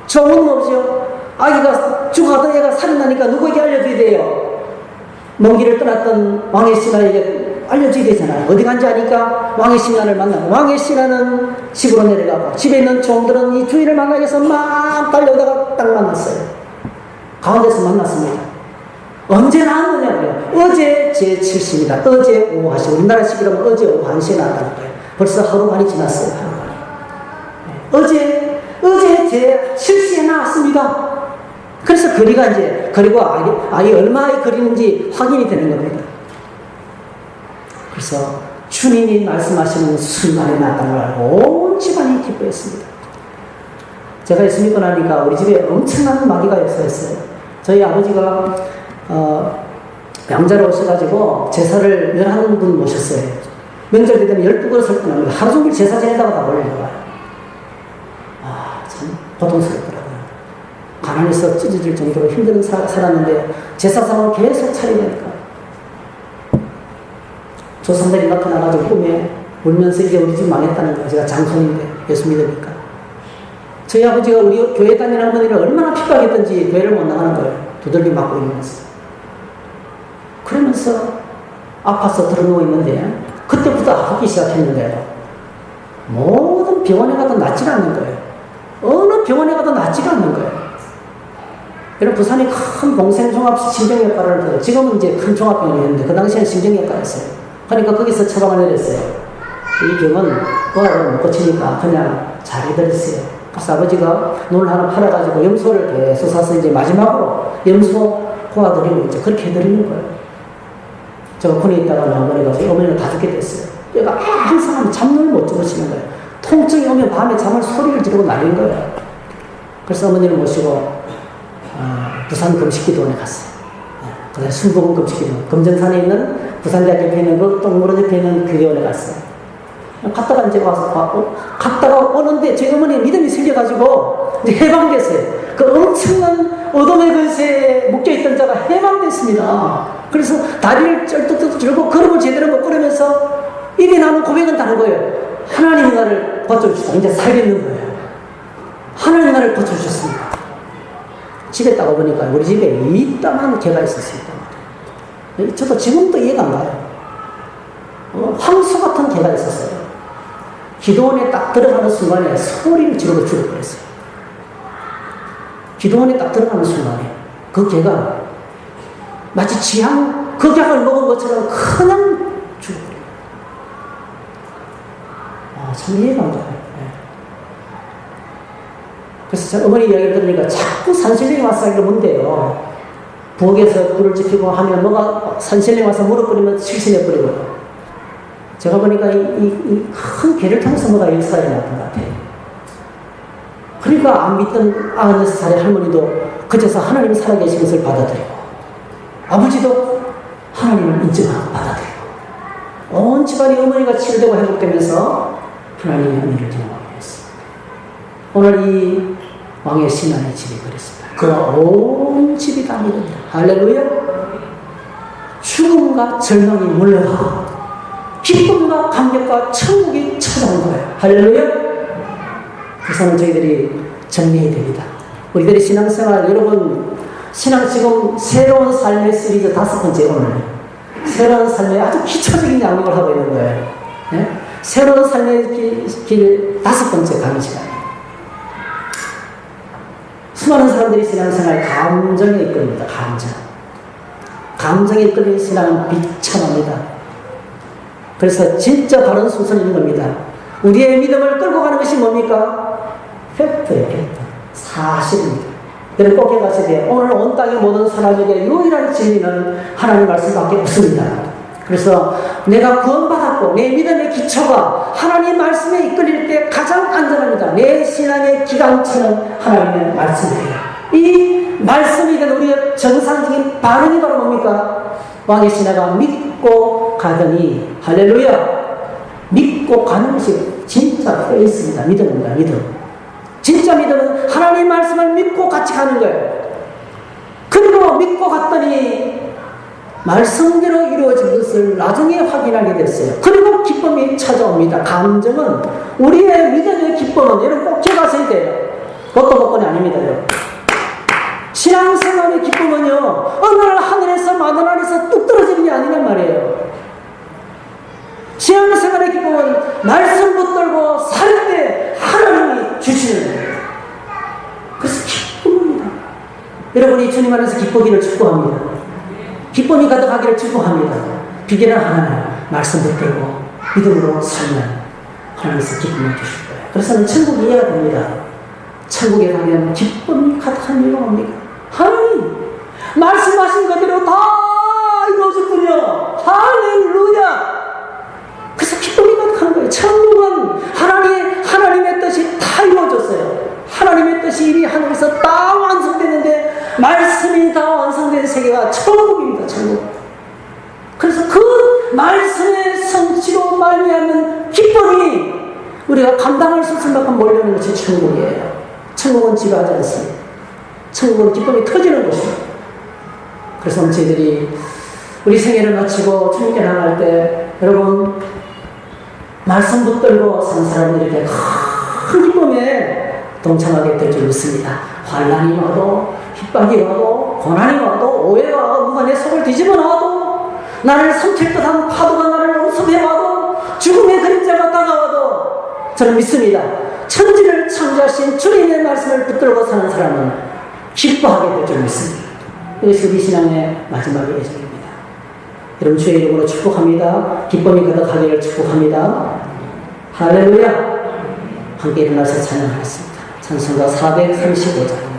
좋은 뭐죠? 아기가 죽어가던 애가 살아나니까 누구에게 알려줘야 돼요? 먼 길을 떠났던 왕의 신하에게 알려줘야 되잖아요. 어디 간지 아니까 왕의 신하를 만나고 왕의 신하는 집으로 내려가고 집에 있는 종들은 이 주인을 만나기 위해서 막 달려오다가 딱 만났어요. 가운데서 만났습니다. 언제 나왔느냐고요? 어제 제7시입니다. 어제 오후 1시. 우리나라 시기로 어제 오후 1시에 나왔다는 거예요. 벌써 하루 만이 지났어요. 하루 만이. 어제 제7시에 나왔습니다. 그래서 그리고 아이 얼마에 그리는지 확인이 되는 겁니다. 그래서 주님이 말씀하시는 순간에 나타난 걸 알고 온 집안이 기뻐했습니다. 제가 예수 믿고 나니까 우리 집에 엄청난 마귀가 역사했어요. 저희 아버지가 양자로 오셔가지고 제사를 11분 모셨어요. 명절 되면 12그릇을 끊어요. 하루 종일 제사 지내다가 다 몰려요. 참 고통스럽더라고요. 가난해서 찢어질 정도로 힘든 살았는데 제사상을 계속 차리니까 조상들이 나타나가지고 꿈에 울면서 이제 우리 집 망했다는 거예요. 제가 장손인데 예수 믿으니까. 저희 아버지가 우리 교회 다니는 분들이 얼마나 핍박했던지 교회를 못 나가는 거예요. 두들겨 맞고 있면서. 그러면서 아파서 들어누워 있는데 그때부터 아프기 시작했는데 모든 병원에 가도 낫지가 않는 거예요. 어느 병원에 가도 낫지가 않는 거예요. 여러분 부산에 큰 봉생종합 심정외과를 들어요. 지금은 이제 큰 종합병원이 있는데 그 당시에는 심정외과였어요. 그러니까 거기서 처방을 내렸어요. 이 병은 의학을 못 고치니까 그냥 잘 해드렸어요. 그래서 아버지가 눈을 하나 팔아가지고 염소를 계속 사서 이제 마지막으로 염소 고아드리고 이제 그렇게 해드리는 거예요. 제가 군에 있다가 병원에 가서 어머니가 다 죽게 됐어요. 그러니까 항상 잠을 못 주무시는 거예요. 통증이 오면 밤에 잠을 소리를 지르고 날린 거예요. 그래서 어머니를 모시고 부산 금식기도원에 갔어요. 그다음에 순복음 금식기도원, 금정산에 있는 부산대학 옆에 있는 그 똥무로 옆에 있는 교회원에 갔어요. 갔다가 이제 와서 갔다가 오는데 저희 어머니 믿음이 생겨가지고 이제 해방됐어요. 그 엄청난 어둠의 근세에 묶여있던 자가 해방됐습니다. 그래서 다리를 쩔뚝 들고 걸음을 제대로 못 걸으면서 입이 나는 고백은 다른 거예요. 하나님이 나를 고쳐주셨다. 이제 살겠는 거예요. 하나님이 나를 고쳐주셨습니다. 집에 딱 와보니까 우리 집에 이따만 개가 있었습니다. 저도 지금도 이해가 안 가요. 황소 같은 개가 있었어요. 기도원에 딱 들어가는 순간에 소리를 지르고 죽을 뻔했어요. 기도원에 딱 들어가는 순간에 그 개가 마치 극약을 먹은 것처럼 그냥 죽어버려요. 참 이해가 안 가요. 그래서 저 어머니 이야기를 들으니까 자꾸 산신령이 와서 하기를 문대요. 부엌에서 불을 지피고 하면 뭐가 산신령이 와서 무릎 꿇으면 실신해버리고. 제가 보니까 이 큰 개를 통해서 뭐가 역사가 일어났던 것 같아요. 그러니까 안 믿던 96살의 할머니도 그제서 하나님이 살아계신 것을 받아들이고, 아버지도 하나님을 인정하고 받아들이고, 온 집안이 어머니가 치유되고 회복되면서 하나님의 은혜를 경험하게 됐습니다. 오늘 이 왕의 신앙의 집이 그랬습니다. 그와 온 집이 다 믿습니다. 할렐루야. 죽음과 절망이 물러가고 기쁨과 감격과 천국이 찾아온 거예요. 할렐루야. 그래서 저희들이 정리해야 됩니다. 우리들의 신앙생활, 여러분 신앙 지금 새로운 삶의 시리즈 5번째 오늘 새로운 삶의 아주 기초적인 양육을 하고 있는 거예요. 네? 새로운 삶의 길 5번째 강의 시간이에요. 수많은 사람들이 신앙생활 감정에 이끌립니다. 감정에 이끌리는 신앙은 비참합니다. 그래서 진짜 바른 순서는 이런 겁니다. 우리의 믿음을 끌고 가는 것이 뭡니까? 팩트예요, 팩트. 사실입니다. 여러분 꼭 기억하셔야 돼요. 오늘 온 땅의 모든 사람에게 유일한 진리는 하나님의 말씀밖에 없습니다. 그래서 내가 구원받았고 내 믿음의 기초가 하나님의 말씀에 이끌릴 때 가장 안전합니다. 내 신앙의 기강처는 하나님의 말씀이에요. 이 말씀이 된 우리의 정상적인 반응이 바로 뭡니까? 왕의 신하가 믿고 가더니, 할렐루야! 믿고 가는 것이 진짜 페이스입니다. 믿음입니다. 믿음. 진짜 믿음은 하나님의 말씀을 믿고 같이 가는 거예요. 그리고 믿고 갔더니 말씀대로 이루어진 것을 나중에 확인하게 됐어요. 그리고 기쁨이 찾아옵니다. 감정은, 우리의 믿음의 기쁨은, 여러분 꼭 기억하셔야 돼요. 그것도 것뿐이 아닙니다. 여러분. 신앙생활의 기쁨은요, 어느 날 하늘에서 마늘하늘에서 뚝 떨어지는 게 아니란 말이에요. 신앙생활의 기쁨은 말씀 붙들고 살 때 하나님이 주시는 거예요. 그래서 기쁨입니다. 여러분이 주님 안에서 기쁘기를 축복합니다. 기쁨이 가득하기를 축복합니다. 비결은 하나는 말씀 붙들고 믿음으로 살면 하나님께서 기쁨을 주실 거예요. 그래서 천국이 이해가 됩니다. 천국에 가면 기쁨이 가득한 이유가 뭡니까? 하나님 말씀하신 그대로 다 이루어졌군요. 할렐루야. 그래서 기쁨이 가득한 거예요. 천국은 하나님의 뜻이 다 이루어졌어요. 하나님의 뜻이 이미 하늘에서 다 완성됐는데 말씀이 다 완성된 세계가 천국입니다. 천국. 그래서 그 말씀의 성취로 말미암은 기쁨이 우리가 감당할 수 없을 만큼 몰려오는 것이 천국이에요. 천국은 지루하지 않습니다. 천국은 기쁨이 터지는 곳입니다. 그래서 저희들이 우리 생애를 마치고 주님께 나갈 때 여러분 말씀 붙들고 산 사람들에게 큰 기쁨에 동참하게 될 줄 믿습니다. 환난이 와도 핍박이 와도 고난이 와도 오해가 와도 누가 내 속을 뒤집어 놔도 나를 삼킬 듯한 파도가 나를 엄습해 와도 죽음의 그림자가 다가와도 저는 믿습니다. 천지를 창조하신 주님의 말씀을 붙들고 사는 사람은 기뻐하게 될 줄 믿습니다. 이것이 우리 신앙의 마지막의 예정입니다. 여러분 주의 이름으로 축복합니다. 기쁨이 가득하기를 축복합니다. 할렐루야. 함께 일어나서 찬양하겠습니다. 찬송가 435장.